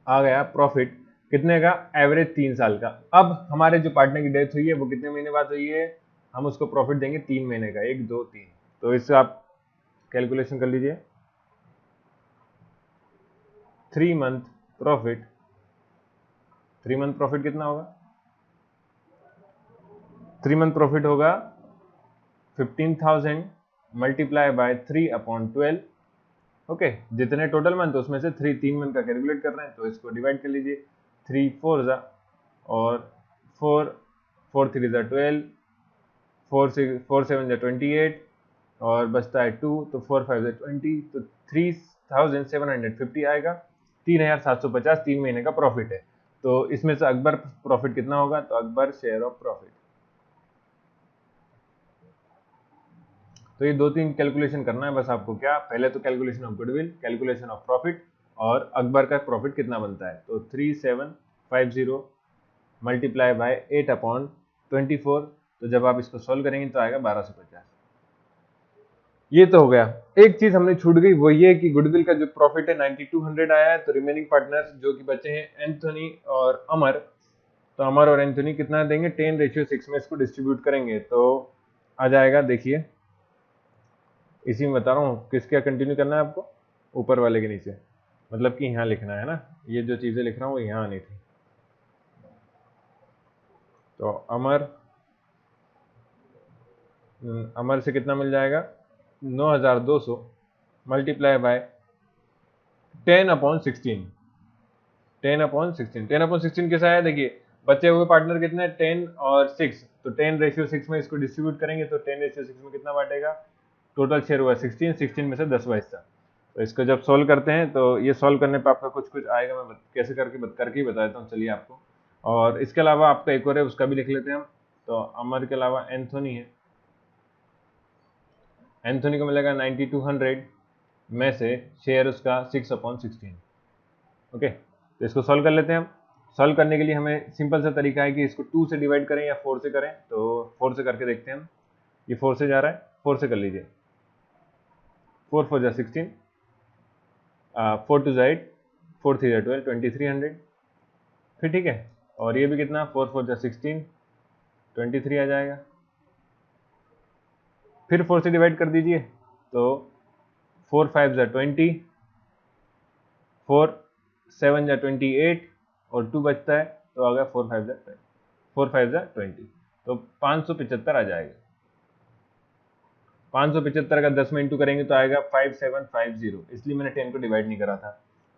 आ गया प्रॉफिट कितने का, एवरेज 3 साल का। अब हमारे जो पार्टनर की डेथ हुई है वो कितने महीने बाद हुई है, हम उसको प्रॉफिट देंगे 3 महीने का, 1 2 3। तो इससे आप कैलकुलेशन कर लीजिए, 3 मंथ प्रॉफिट। 3 मंथ प्रॉफिट कितना होगा, 3 मंथ प्रॉफिट होगा 15,000 मल्टीप्लाई बाय 3/12। ओके, जितने टोटल मंथ उसमें से 3 मंथ का कैलकुलेट कर रहे हैं, तो इसको डिवाइड कर लीजिए। 3 4 जा और 4 4 3 जा 12, 4 7 जा 28 और बचता है 2, तो 4 5 जा 20। तो 3,750 आएगा, 3,750 3 महीने का प्रॉफिट है। तो इसमें से अकबर प्रॉफिट कितना होगा, तो अकबर शेयर ऑफ प्रॉफिट। तो ये 2-3 कैलकुलेशन करना है बस आपको। क्या, पहले तो calculation of goodwill, calculation of profit, और अकबर का प्रॉफिट कितना बनता है। तो 3750 मल्टीप्लाई बाय 8/24। तो जब आप इसको सॉल्व करेंगे तो आएगा 1250। ये तो हो गया। एक चीज हमने छूट गई, वो ये कि गुडविल का जो प्रॉफिट है 9200 आया है। तो रिमेनिंग पार्टनर्स जो कि बचे हैं एंथोनी और अमर, तो अमर और एंथोनी कितना देंगे, 10:6 में इसको डिस्ट्रीब्यूट करेंगे तो आ जाएगा। देखिए इसी में बता रहा हूँ किसका कंटिन्यू करना है आपको, ऊपर वाले के नीचे, मतलब कि यहाँ लिखना है ना। ये जो चीजें लिख रहा हूँ वो यहाँ आनी थी। तो अमर से कितना मिल जाएगा, 9,200 मल्टीप्लाई बाय 10/16। 10/16, 10/16 कैसा है, देखिए बचे हुए पार्टनर कितने हैं, 10 और 6। तो 10:6 में इसको डिस्ट्रीब्यूट करेंगे तो 10:6 में कितना बांटेगा, टोटल शेयर हुआ 16, 16 में से 10 हिस्सा। तो इसको जब सॉल्व करते हैं तो ये सॉल्व करने पे आपका कुछ कुछ आएगा, मैं कैसे करके ही बता देता हूँ चलिए आपको। और इसके अलावा आपका एक और है, उसका भी लिख लेते हैं हम। तो अमर के अलावा एंथोनी है, एंथोनी को मिलेगा 9200 में से शेयर उसका 6/16। ओके, तो इसको सॉल्व कर लेते हैं हम। सॉल्व करने के लिए हमें सिंपल सा तरीका है कि इसको 2 से डिवाइड करें या 4 से करें। तो 4 से करके देखते हैं हम। ये 4 से जा रहा है, 4 से कर लीजिए। 4 4 जा 16, 4 2 जा 8, 4 3 जा 12, 2300। फिर ठीक है, और ये भी कितना, 4 4 जा 16, 23 आ जाएगा। फिर 4 से डिवाइड कर दीजिए, तो 4 5 जा 20, 4 7 जा 28 और 2 बचता है, तो आ गया 4 5 जा 20, 4 5 जा 20, तो 575 आ जाएगा। 575 का 10 में इंटू करेंगे तो आएगा 5750, इसलिए मैंने 10 को डिवाइड नहीं करा था।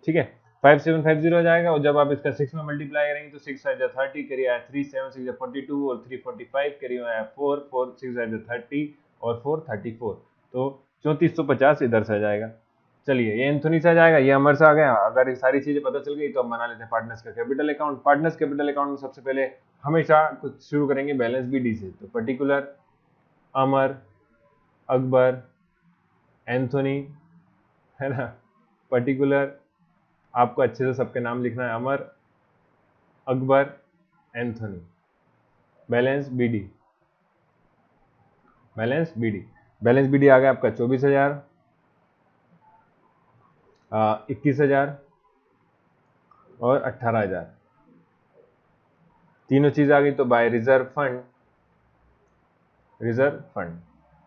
ठीक है, 5750 आ जाएगा। और जब आप इसका 6 में मल्टीप्लाई करेंगे तो 6 5 जा 30, करिए आया 3, 7 6 जा 42 और 3 45, करिए आया 4 4 6 5 जा 30 और 4 34, तो 3450 इधर से आ जाएगा। चलिए, ये एंथोनी से आ जाएगा, ये अमर से आ गया। अगर ये सारी चीजें पता चल गई तो हम बना लेते हैं पार्टनर्स का capital account. Partners capital account में सबसे पहले हमेशा कुछ शुरू करेंगे बैलेंस बीडी से। तो पर्टिकुलर, अमर, अकबर, एंथोनी, है ना। पर्टिकुलर आपको अच्छे से सबके नाम लिखना है, Amar, Akbar, Anthony. Balance BD, balance BD, balance BD आ गया आपका 24,000, 21,000 और 18,000। तीनों चीज आ गई। तो by reserve fund, reserve fund,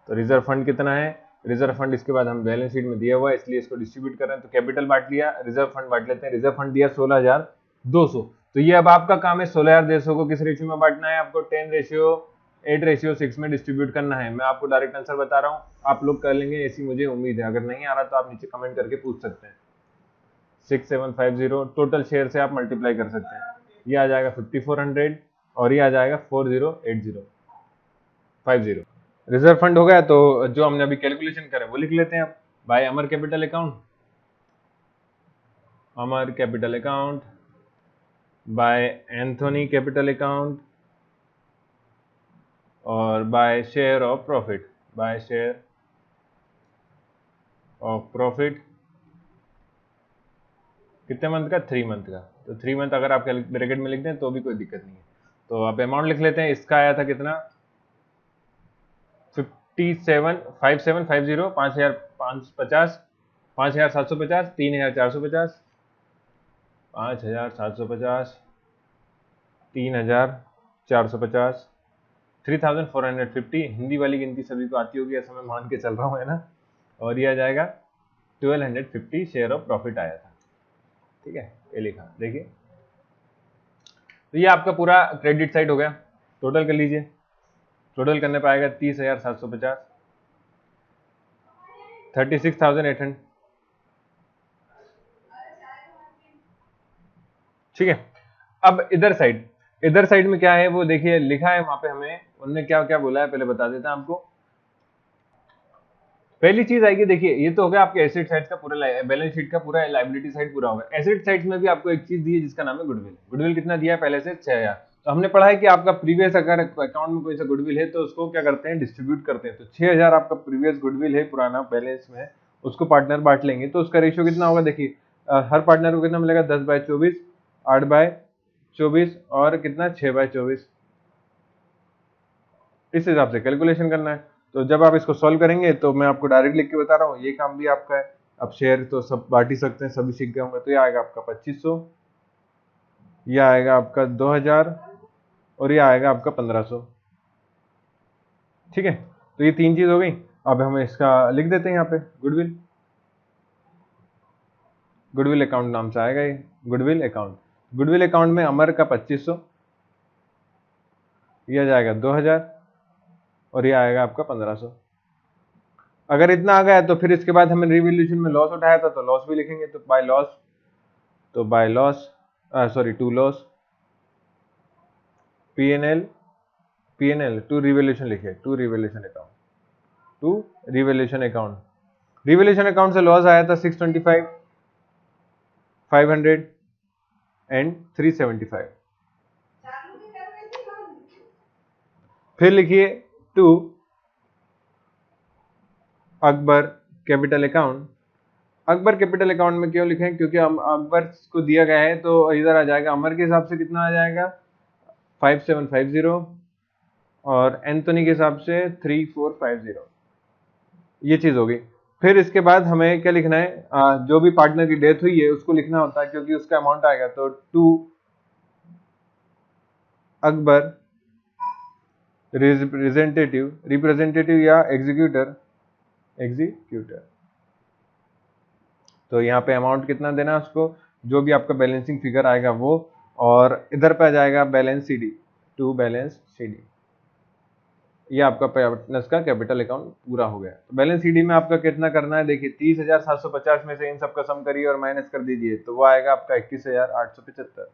तो रिजर्व फंड कितना है, रिजर्व फंड इसके बाद हम बैलेंस शीट में दिया हुआ है, इसलिए इसको डिस्ट्रीब्यूट कर रहे हैं। तो कैपिटल बांट लिया, रिजर्व फंड बांट लेते हैं। रिजर्व फंड दिया 16,200। तो ये अब आपका काम है 16,200 को किस रेशियो में बांटना है, आपको 10:8:6 में डिस्ट्रीब्यूट करना है। मैं आपको डायरेक्ट आंसर बता रहा हूँ, आप लोग कर लेंगे ऐसी मुझे उम्मीद है। अगर नहीं आ रहा तो आप नीचे कमेंट करके पूछ सकते हैं। 6750 टोटल शेयर से आप मल्टीप्लाई कर सकते हैं। ये आ जाएगा 5400 और ये आ जाएगा 408050। रिजर्व फंड हो गया। तो जो हमने अभी कैलकुलेशन करा वो लिख लेते हैं आप। By Amar capital account, Amar capital account by Anthony capital account और by share of profit, by share of profit कितने मंथ का, 3 मंथ का। तो 3 मंथ अगर आप ब्रैकेट में लिख दें तो भी कोई दिक्कत नहीं है। तो आप अमाउंट लिख लेते हैं। इसका आया था कितना, 5750, 5,550, 5,750, 3,450, 5,750, 3,450, 3,450। हिंदी वाली गिनती सभी को आती होगी ऐसा मैं मान के चल रहा हूँ, है ना। और ये आ जाएगा 1,250 शेयर ऑफ प्रॉफिट आया था। ठीक है, ये लिखा देखिए। तो ये आपका पूरा क्रेडिट साइड हो गया। टोटल कर लीजिए, टोटल करने पाएगा 30,750, 36,800। ठीक है, अब इधर साइड, इधर साइड में क्या है वो देखिए, लिखा है वहां पे हमें, उन्होंने क्या क्या बोला है पहले बता देता हूं आपको। पहली चीज आएगी, देखिए ये तो हो गया आपके एसेट साइड का पूरा, बैलेंस शीट का पूरा लाइबिलिटी साइड पूरा होगा। एसेट साइड में भी आपको एक चीज दी है जिसका नाम है गुडविल। गुडविल कितना दिया है पहले से, 6,000। तो हमने पढ़ा है कि आपका प्रीवियस अगर अकाउंट में कोई सा गुडविल है तो उसको क्या करते हैं, डिस्ट्रीब्यूट करते हैं। तो 6,000 आपका प्रीवियस गुडविल है पुराना बैलेंस में, उसको पार्टनर बांट लेंगे। तो उसका रेशियो कितना होगा देखिए, हर पार्टनर को कितना मिलेगा, 10/24, 8/24 और कितना, 6/24। इस हिसाब से कैलकुलेशन करना है। तो जब आप इसको सॉल्व करेंगे तो मैं आपको डायरेक्ट लिख के बता रहा हूँ, ये काम भी आपका है। अब शेयर तो सब बांट ही सकते हैं, सभी सीख गए होंगे। तो ये आएगा आपका 2500, ये आएगा आपका 2,000 और ये आएगा आपका 1,500। ठीक है, तो ये 3 चीज हो गई। अब हम इसका लिख देते हैं यहाँ पे गुडविल, गुडविल अकाउंट नाम से आएगा ये गुडविल अकाउंट। गुडविल अकाउंट में अमर का 2500, ये आ जाएगा 2,000 और ये आएगा आपका 1,500। अगर इतना आ गया तो फिर इसके बाद हमने रिवैल्यूएशन में लॉस उठाया था तो लॉस भी लिखेंगे। तो बाय लॉस, तो by loss sorry to loss, PNL to revaluation लिखिए, to revaluation account, to revaluation account. Revaluation account से लॉस आया था 625, 500 एंड 375। फिर लिखिए to Akbar capital account. Akbar capital account में क्यों लिखें, क्योंकि हम अकबर को दिया गया है तो इधर आ जाएगा अमर के हिसाब से कितना आ जाएगा 5750 और एंथोनी के हिसाब से 3450, ये चीज होगी। फिर इसके बाद हमें क्या लिखना है, जो भी पार्टनर की डेथ हुई है उसको लिखना होता है क्योंकि उसका अमाउंट आएगा। तो टू अकबर रिप्रेजेंटेटिव या एग्जीक्यूटर, तो यहाँ पे अमाउंट कितना देना है उसको, जो भी आपका बैलेंसिंग फिगर आएगा वो, और इधर पे आ जाएगा balance CD, to balance CD. ये आपका पार्टनर्स का कैपिटल अकाउंट पूरा हो गया। तो बैलेंस सीडी में आपका कितना करना है, देखिए 30,750 में से इन सबका सम करिए और माइनस कर दीजिए, तो वो आएगा आपका 21,875,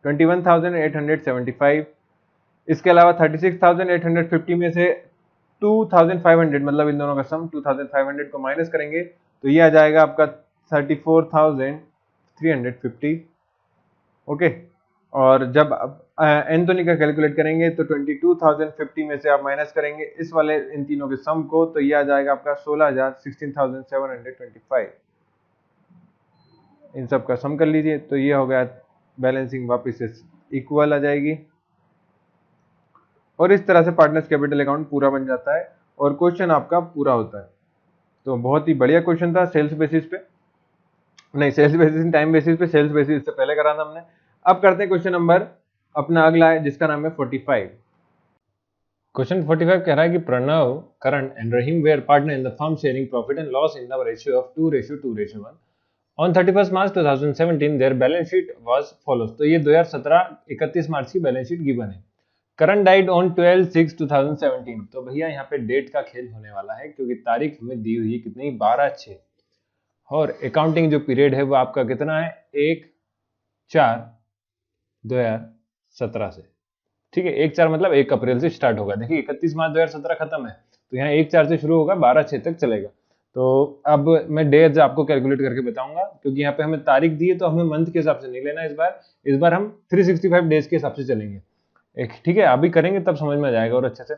21,875। इसके अलावा 36,850 में से 2,500 मतलब इन दोनों का सम 2,500 को माइनस करेंगे तो ये आ जाएगा आपका 34,350। ओके, और जब एंथोनी का कैलकुलेट करेंगे तो 22,050 में से आप माइनस करेंगे इस वाले इन तीनों के सम को, तो ये आ जाएगा आपका 16,725। इन सब का सम कर लीजिए तो ये हो गया बैलेंसिंग, वापस से इक्वल आ जाएगी। और इस तरह से पार्टनर्स कैपिटल अकाउंट पूरा बन जाता है और क्वेश्चन आपका पूरा होता है। तो बहुत ही बढ़िया क्वेश्चन था, सेल्स बेसिस पे नहीं, सेल्स बेसिस टाइम बेसिस पे, सेल्स बेसिस से पहले करा था हमने। अब करते हैं क्वेश्चन नंबर अपना अगला है जिसका नाम है 45। क्वेश्चन 45 कह रहा है कि Pranav, Karan and Rahim were partner in the firm sharing profit and loss in the ratio of 2:2:1 on 31 March 2017 their balance sheet was follows. तो ये 2017 31 मार्च की बैलेंस शीट गिवन है। करण डाइड ऑन 12/6/2017। तो भैया यहाँ पे डेट का खेल होने वाला है क्योंकि तारीख हमें दी हुई है कितनी, 12/6, और अकाउंटिंग जो पीरियड है वो आपका कितना है 1/4/2017 से। ठीक है, 1/4 मतलब 1 अप्रैल से स्टार्ट होगा। देखिए 31 मार्च 2017 खत्म है तो यहाँ 1/4 से शुरू होगा, 12/6 तक चलेगा। तो अब मैं डेज आपको कैलकुलेट करके बताऊंगा क्योंकि यहाँ पे हमें तारीख दी है तो हमें मंथ के हिसाब से नहीं लेना इस बार हम 365 डेज के हिसाब से चलेंगे। ठीक है, अभी करेंगे तब समझ में आ जाएगा और अच्छे से।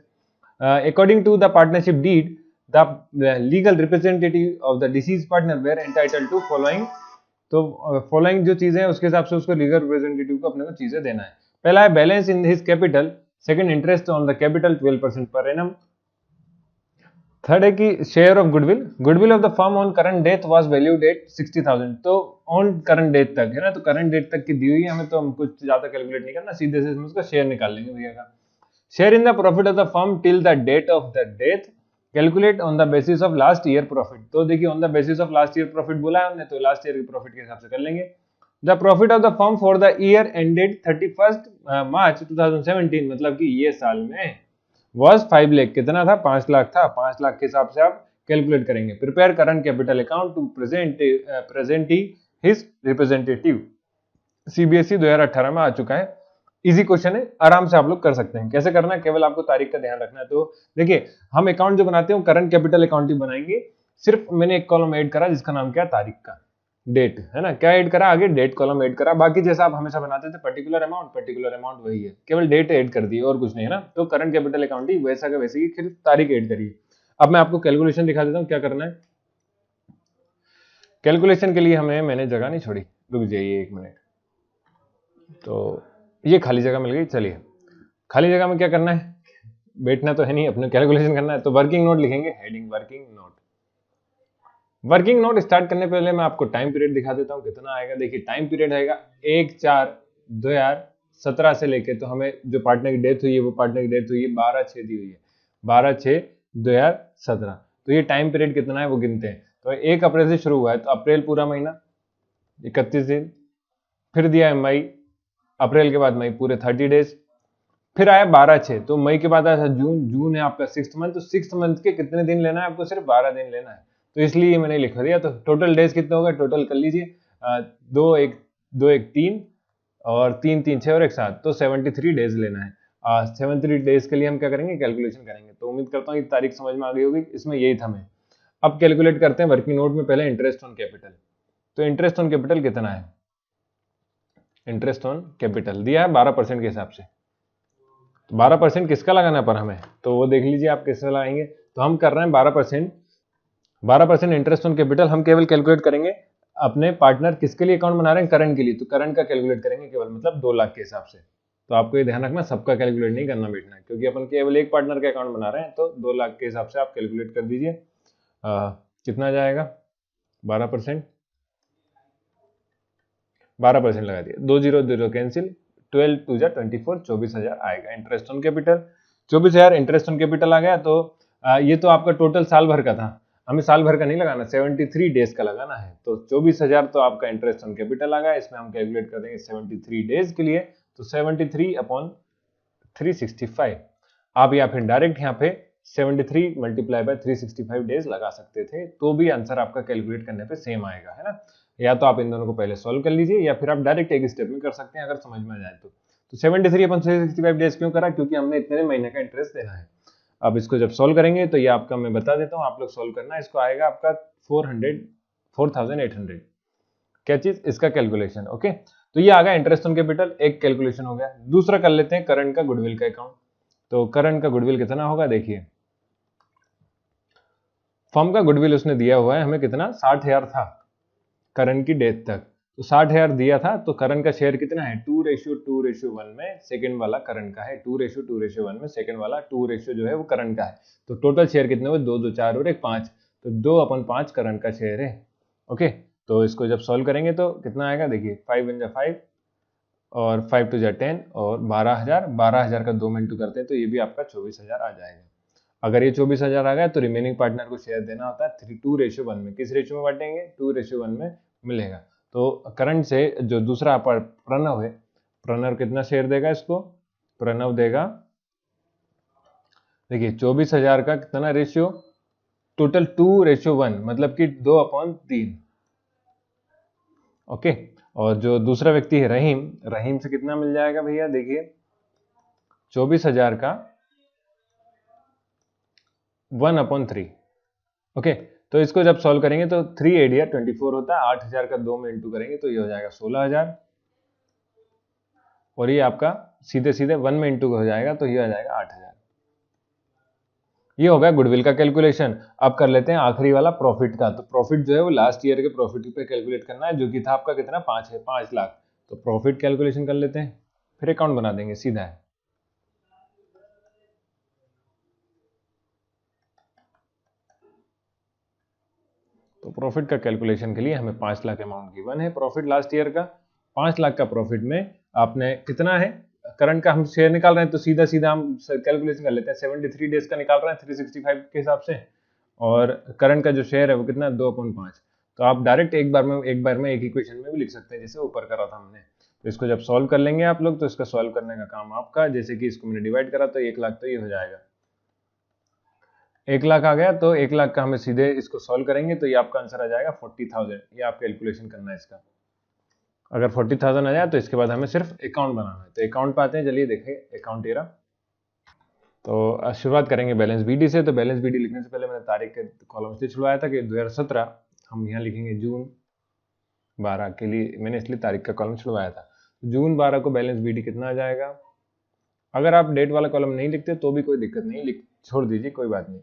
According to the partnership deed the legal representative of the deceased partner were entitled to following. तो फॉलोइंग जो चीजें हैं उसके हिसाब से उसको लीगल रिप्रेजेंटेटिव को अपने को चीजें देना है। पहला है balance in his capital, second interest on the capital 12% per annum, third है कि share of goodwill of the firm on current date was valued at 60,000। तो ऑन करंट डेट तक है ना, तो करंट डेट तक की दी हुई है हमें, तो हम कुछ ज्यादा कैलकुलेट नहीं करना, सीधे से उसका शेयर निकाल लेंगे भैया का। Share in the profit of the firm till the date of the death, calculate on the basis of last year profit. तो देखिए on the basis of last year profit बोला है हमने, तो लास्ट ईयर के प्रॉफिट के हिसाब से कर लेंगे। The profit of the firm for the year ended 31 March 2017, मतलब कि ये साल में was 5 लाख, कितना था 5 लाख था, 5 लाख के हिसाब से आप कैलकुलेट करेंगे। Prepare current capital account to present his representative. CBSE 2018 में आ चुका है, इजी क्वेश्चन है, आराम से आप लोग कर सकते हैं। कैसे करना है, केवल आपको तारीख का ध्यान रखना है। तो देखिए हम अकाउंट जो बनाते हैं करंट कैपिटल अकाउंट ही बनाएंगे, सिर्फ मैंने एक कॉलम ऐड करा जिसका नाम क्या है तारीख का, डेट है ना, क्या ऐड करा आगे, डेट कॉलम ऐड करा। बाकी जैसा आप हमेशा बनाते थे पर्टिकुलर अमाउंट वही है, केवल डेट ऐड कर दी और कुछ नहीं है ना। तो करंट कैपिटल अकाउंट ही वैसा का वैसे ही, सिर्फ तारीख ऐड करिए। अब मैं आपको कैलकुलेशन दिखा देता हूँ क्या करना है। कैलकुलेशन के लिए मैंने जगह नहीं छोड़ी, रुक जाइए 1 मिनट। तो ये खाली जगह मिल गई, चलिए खाली जगह में क्या करना है, बैठना तो है नहीं, अपने कैलकुलेशन करना है। तो वर्किंग नोट लिखेंगे, heading working note. Working note start करने पहले मैं आपको टाइम पीरियड दिखा देता हूँ कितना आएगा। देखिए टाइम पीरियड आएगा 1/4/2017 से लेके, तो हमें जो पार्टनर की डेथ हुई है वो पार्टनर की डेथ हुई है 12/6 दी हुई है, 12/6/2017। तो ये टाइम पीरियड कितना है वो गिनते हैं। तो 1 अप्रैल से शुरू हुआ है तो अप्रैल पूरा महीना 31 दिन, फिर दिया है मई, अप्रैल के बाद मई पूरे 30 डेज, फिर आया 12/6, तो मई के बाद आया था जून है आपका 6th मंथ। तो 6th मंथ के कितने दिन लेना है आपको, सिर्फ 12 दिन लेना है, तो इसलिए मैंने लिखा दिया। तो टोटल डेज कितने हो गए, टोटल कर लीजिए, 2 1 3 और 3 3 6 और 1 7, तो 73 डेज लेना है। 73 डेज के लिए हम क्या करेंगे, कैलकुलेशन करेंगे। तो उम्मीद करता हूँ ये तारीख समझ में आ गई होगी, इसमें यही था। मैं अब कैलकुलेट करते हैं वर्किंग नोट में पहले इंटरेस्ट ऑन कैपिटल। तो इंटरेस्ट ऑन कैपिटल कितना है, इंटरेस्ट ऑन कैपिटल दिया है 12% के हिसाब से। तो 12% किसका लगाना पर हमें, तो वो देख लीजिए आप किसका लगाएंगे। तो हम कर रहे हैं 12% इंटरेस्ट ऑन कैपिटल। हम केवल कैलकुलेट करेंगे अपने पार्टनर किसके लिए अकाउंट बना रहे हैं, करंट के लिए, तो करंट का कैलकुलेट करेंगे केवल, मतलब 2 लाख के हिसाब से। तो आपको ये ध्यान रखना, सबका कैलकुलेट नहीं करना बैठना है, क्योंकि अपन केवल एक पार्टनर का अकाउंट बना रहे हैं, तो 2 लाख के हिसाब से आप कैलकुलेट कर दीजिए। कितना जाएगा, 12%, 12% लगा दिया, 2 0 कैंसिल, 12 2 जा 24, 24,000 आएगा interest on capital. 24,000 interest on capital आ गया। तो ये तो आपका टोटल साल भर का था, हमें साल भर का नहीं लगाना, 73 डेज का लगाना है। तो 24,000 तो आपका इंटरेस्ट ऑन कैपिटल आ गया। इसमें हम कैलकुलेट कर देंगे 73 डेज के लिए, तो 73/365। आप या फिर डायरेक्ट यहाँ पे 73 मल्टीप्लाई बाय 365 डेज लगा सकते थे, तो भी आंसर आपका कैलकुलेट करने पे सेम आएगा, है ना। या तो आप इन दोनों को पहले सॉल्व कर लीजिए, या फिर आप डायरेक्ट एक स्टेप में कर सकते हैं अगर समझ में आ जाए तो। 73/365 डेज क्यों करा, क्योंकि हमने इतने महीने का इंटरेस्ट देना है। अब इसको जब सॉल्व करेंगे तो ये आपका, मैं बता देता हूँ, आप लोग सॉल्व करना, इसको आएगा आपका 4,800। क्या चीज, इसका कैलकुलेशन। ओके, तो ये आ गया इंटरेस्ट ऑन कैपिटल, एक कैलकुलेशन हो गया। दूसरा कर लेते हैं करंट का गुडविल का अकाउंट। तो करंट का गुडविल कितना होगा, देखिए फर्म का गुडविल उसने दिया हुआ है हमें कितना, 60,000 था करंट की डेथ तक। तो 60,000 दिया था, तो करंट का शेयर कितना है, 2:2:1 में सेकंड वाला करंट का है, 2:2:1 में सेकंड वाला 2 रेशियो जो है वो करंट का है। तो टोटल शेयर कितने हुए, 2 2 4 और 1 5, तो 2/5 करंट का शेयर है। ओके, तो इसको जब सॉल्व करेंगे तो कितना आएगा, देखिए 5 × 5 और 5 2 10 और 12,000 का 2 में इंटू करते हैं तो ये भी आपका 24,000 आ जाएगा। अगर ये 24,000 आ गया तो रिमेनिंग पार्टनर को शेयर देना होता है 2:1 में। किस रेशियो में बांटेंगे, 2:1 में मिलेगा। तो करंट से जो दूसरा प्रणव है, प्रणव कितना शेयर देगा इसको, प्रणव देगा, देखिए 24,000 का कितना रेशियो, टोटल 2:1, मतलब कि 2/3। ओके, और जो दूसरा व्यक्ति है रहीम, रहीम से कितना मिल जाएगा भैया, देखिए 24,000 का 1/3। ओके, तो इसको जब सॉल्व करेंगे तो 3 8 24 होता है, 8,000 का 2 में इंटू करेंगे तो ये हो जाएगा 16,000, और ये आपका सीधे सीधे 1 में इंटू हो जाएगा तो ये आ जाएगा 8,000। ये हो गया गुडविल का कैलकुलेशन। अब कर लेते हैं आखिरी वाला प्रॉफिट का। तो प्रॉफिट जो है वो लास्ट ईयर के प्रॉफिट पे कैलकुलेट करना है, जो कि था आपका कितना, 5 लाख। तो प्रॉफिट कैलकुलेशन कर लेते हैं, फिर अकाउंट बना देंगे, सीधा है। तो प्रॉफिट का कैलकुलेशन के लिए हमें 5 लाख अमाउंट गिवन है प्रॉफिट लास्ट ईयर का। 5 लाख का प्रॉफिट में आपने कितना है, करंट का हम शेयर निकाल रहे हैं, तो सीधा सीधा हम कैलकुलेशन कर लेते हैं। 73 डेज का निकाल रहे हैं 365 के हिसाब से, और करंट का जो शेयर है वो कितना, 2/5। तो आप डायरेक्ट एक बार में एक इक्वेशन में भी लिख सकते हैं, जैसे ऊपर करा था हमने। तो इसको जब सॉल्व कर लेंगे आप लोग, तो इसका सॉल्व करने का काम आपका, जैसे कि इसको मैंने डिवाइड करा तो 1 लाख, तो ये हो जाएगा 1 लाख आ गया। तो 1 लाख का हमें सीधे इसको सॉल्व करेंगे तो ये आपका आंसर आ जाएगा 40,000। ये आप कैलकुलेशन करना है इसका। अगर 40,000 आ जाए तो इसके बाद हमें सिर्फ अकाउंट बनाना है। तो अकाउंट पे आते हैं, चलिए देखिए अकाउंट ये रहा। तो शुरुआत करेंगे बैलेंस बीडी से। तो बैलेंस बीडी लिखने से पहले मैंने तारीख के कॉलम इसलिए छुड़वाया था कि 2017, हम यहाँ लिखेंगे जून 12 के लिए, मैंने इसलिए तारीख का कॉलम छुड़वाया था। जून 12 को बैलेंस बीडी कितना आ जाएगा। अगर आप डेट वाला कॉलम नहीं लिखते तो भी कोई दिक्कत नहीं, छोड़ दीजिए, कोई बात नहीं,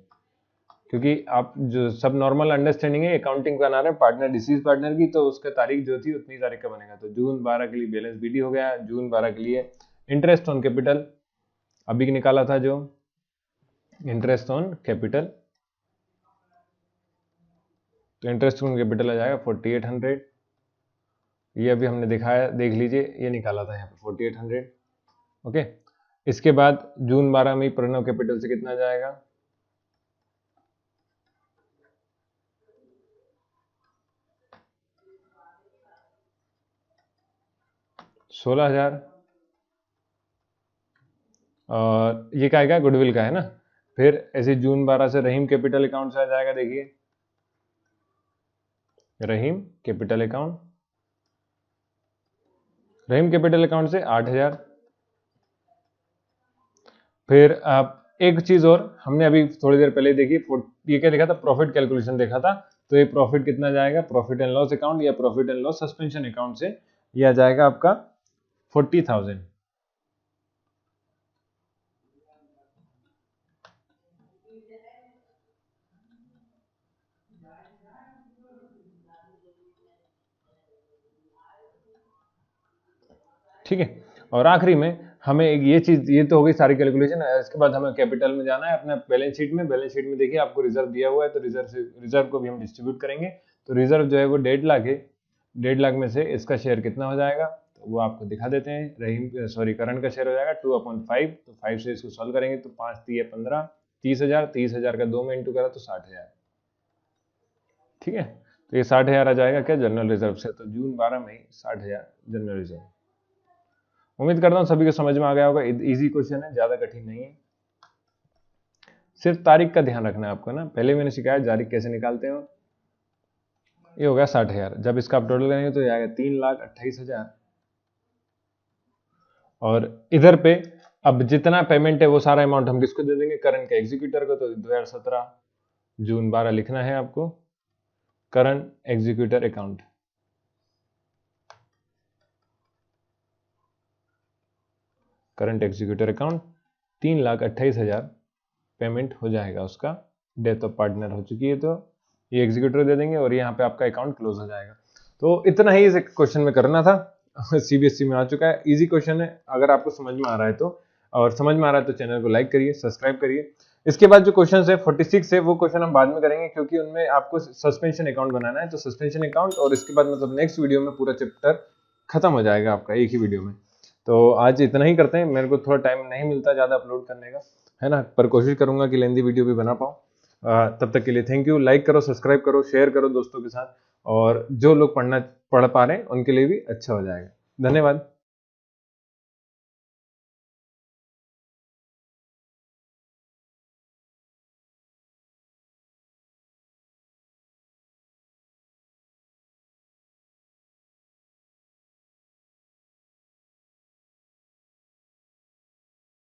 क्योंकि आप जो सब नॉर्मल अंडरस्टैंडिंग है, अकाउंटिंग बना रहे हैं पार्टनर डिसीज पार्टनर की, तो उसका तारीख जो थी उतनी तारीख का बनेगा। तो जून 12 के लिए बैलेंस बीडी हो गया। जून 12 के लिए इंटरेस्ट ऑन कैपिटल अभी निकाला था, जो इंटरेस्ट ऑन कैपिटल, तो इंटरेस्ट ऑन कैपिटल आ जाएगा 4800। ये अभी हमने दिखाया, देख लीजिए, ये निकाला था यहाँ पे 4800। ओके, इसके बाद जून 12 में प्रणव कैपिटल से कितना जाएगा, 16,000। और ये क्या आएगा, गुडविल का है ना। फिर ऐसे जून 12 से रहीम कैपिटल अकाउंट से आ जाएगा, देखिए रहीम कैपिटल अकाउंट, रहीम कैपिटल अकाउंट से 8,000। फिर आप एक चीज और हमने अभी थोड़ी देर पहले देखी, ये क्या देखा था, प्रॉफिट कैलकुलेशन देखा था। तो ये प्रॉफिट कितना जाएगा, प्रॉफिट एंड लॉस अकाउंट या profit and loss suspension account से, ये आ जाएगा आपका 40,000। ठीक है। और आखिरी में हमें एक ये चीज, ये तो हो गई सारी कैलकुलेशन। इसके बाद हमें कैपिटल में जाना है अपना बैलेंस शीट में। बैलेंस शीट में देखिए आपको रिजर्व दिया हुआ है, तो रिजर्व को भी हम डिस्ट्रीब्यूट करेंगे। तो रिजर्व जो है वो 1.5 लाख है। 1.5 लाख में से इसका शेयर कितना हो जाएगा, तो वो आपको दिखा देते हैं। करंट का शेयर हो जाएगा 2/5। तो 5 से इसको सॉल्व करेंगे तो 5 3 15, 30,000। 30,000 का 2 में इंटू करा तो 60,000। ठीक है, तो ये 60,000 आ जाएगा क्या, जनरल रिजर्व से। तो जून 12 में 60,000 जनरल रिजर्व। उम्मीद करता हूं सभी को समझ में आ गया होगा। इजी क्वेश्चन है, ज्यादा कठिन नहीं है। सिर्फ तारीख का ध्यान रखना है आपको ना। पहले मैंने सिखाया तारीख कैसे निकालते हो। ये हो गया 60,000। जब इसका आप टोटल करेंगे तो ये आएगा 3,28,000। और इधर पे अब जितना पेमेंट है वो सारा अमाउंट हम किसको दे देंगे, करंट के एग्जीक्यूटर को। तो 2017 जून 12 लिखना है आपको, current executor account. Current executor account 3,28,000 payment हो जाएगा उसका। डेथ ऑफ पार्टनर हो चुकी है तो ये एग्जीक्यूटर दे देंगे और यहाँ पे आपका अकाउंट क्लोज हो जाएगा। तो इतना ही इस क्वेश्चन में करना था। सीबीएसई में आ चुका है, इजी क्वेश्चन है। अगर आपको समझ में आ रहा है तो, और समझ में आ रहा है तो चैनल को लाइक करिए, सब्सक्राइब करिए। इसके बाद जो क्वेश्चन है 46 है, वो क्वेश्चन हम बाद में करेंगे, क्योंकि उनमें आपको सस्पेंशन अकाउंट बनाना है। तो सस्पेंशन अकाउंट, और इसके बाद मतलब नेक्स्ट वीडियो में पूरा चैप्टर खत्म हो जाएगा आपका एक ही वीडियो में। तो आज इतना ही करते हैं। मेरे को थोड़ा टाइम नहीं मिलता ज़्यादा अपलोड करने का, है ना, पर कोशिश करूंगा कि लेंदी वीडियो भी बना पाऊँ। तब तक के लिए थैंक यू। लाइक करो, सब्सक्राइब करो, शेयर करो दोस्तों के साथ, और जो लोग पढ़ पा रहे हैं उनके लिए भी अच्छा हो जाएगा। धन्यवाद।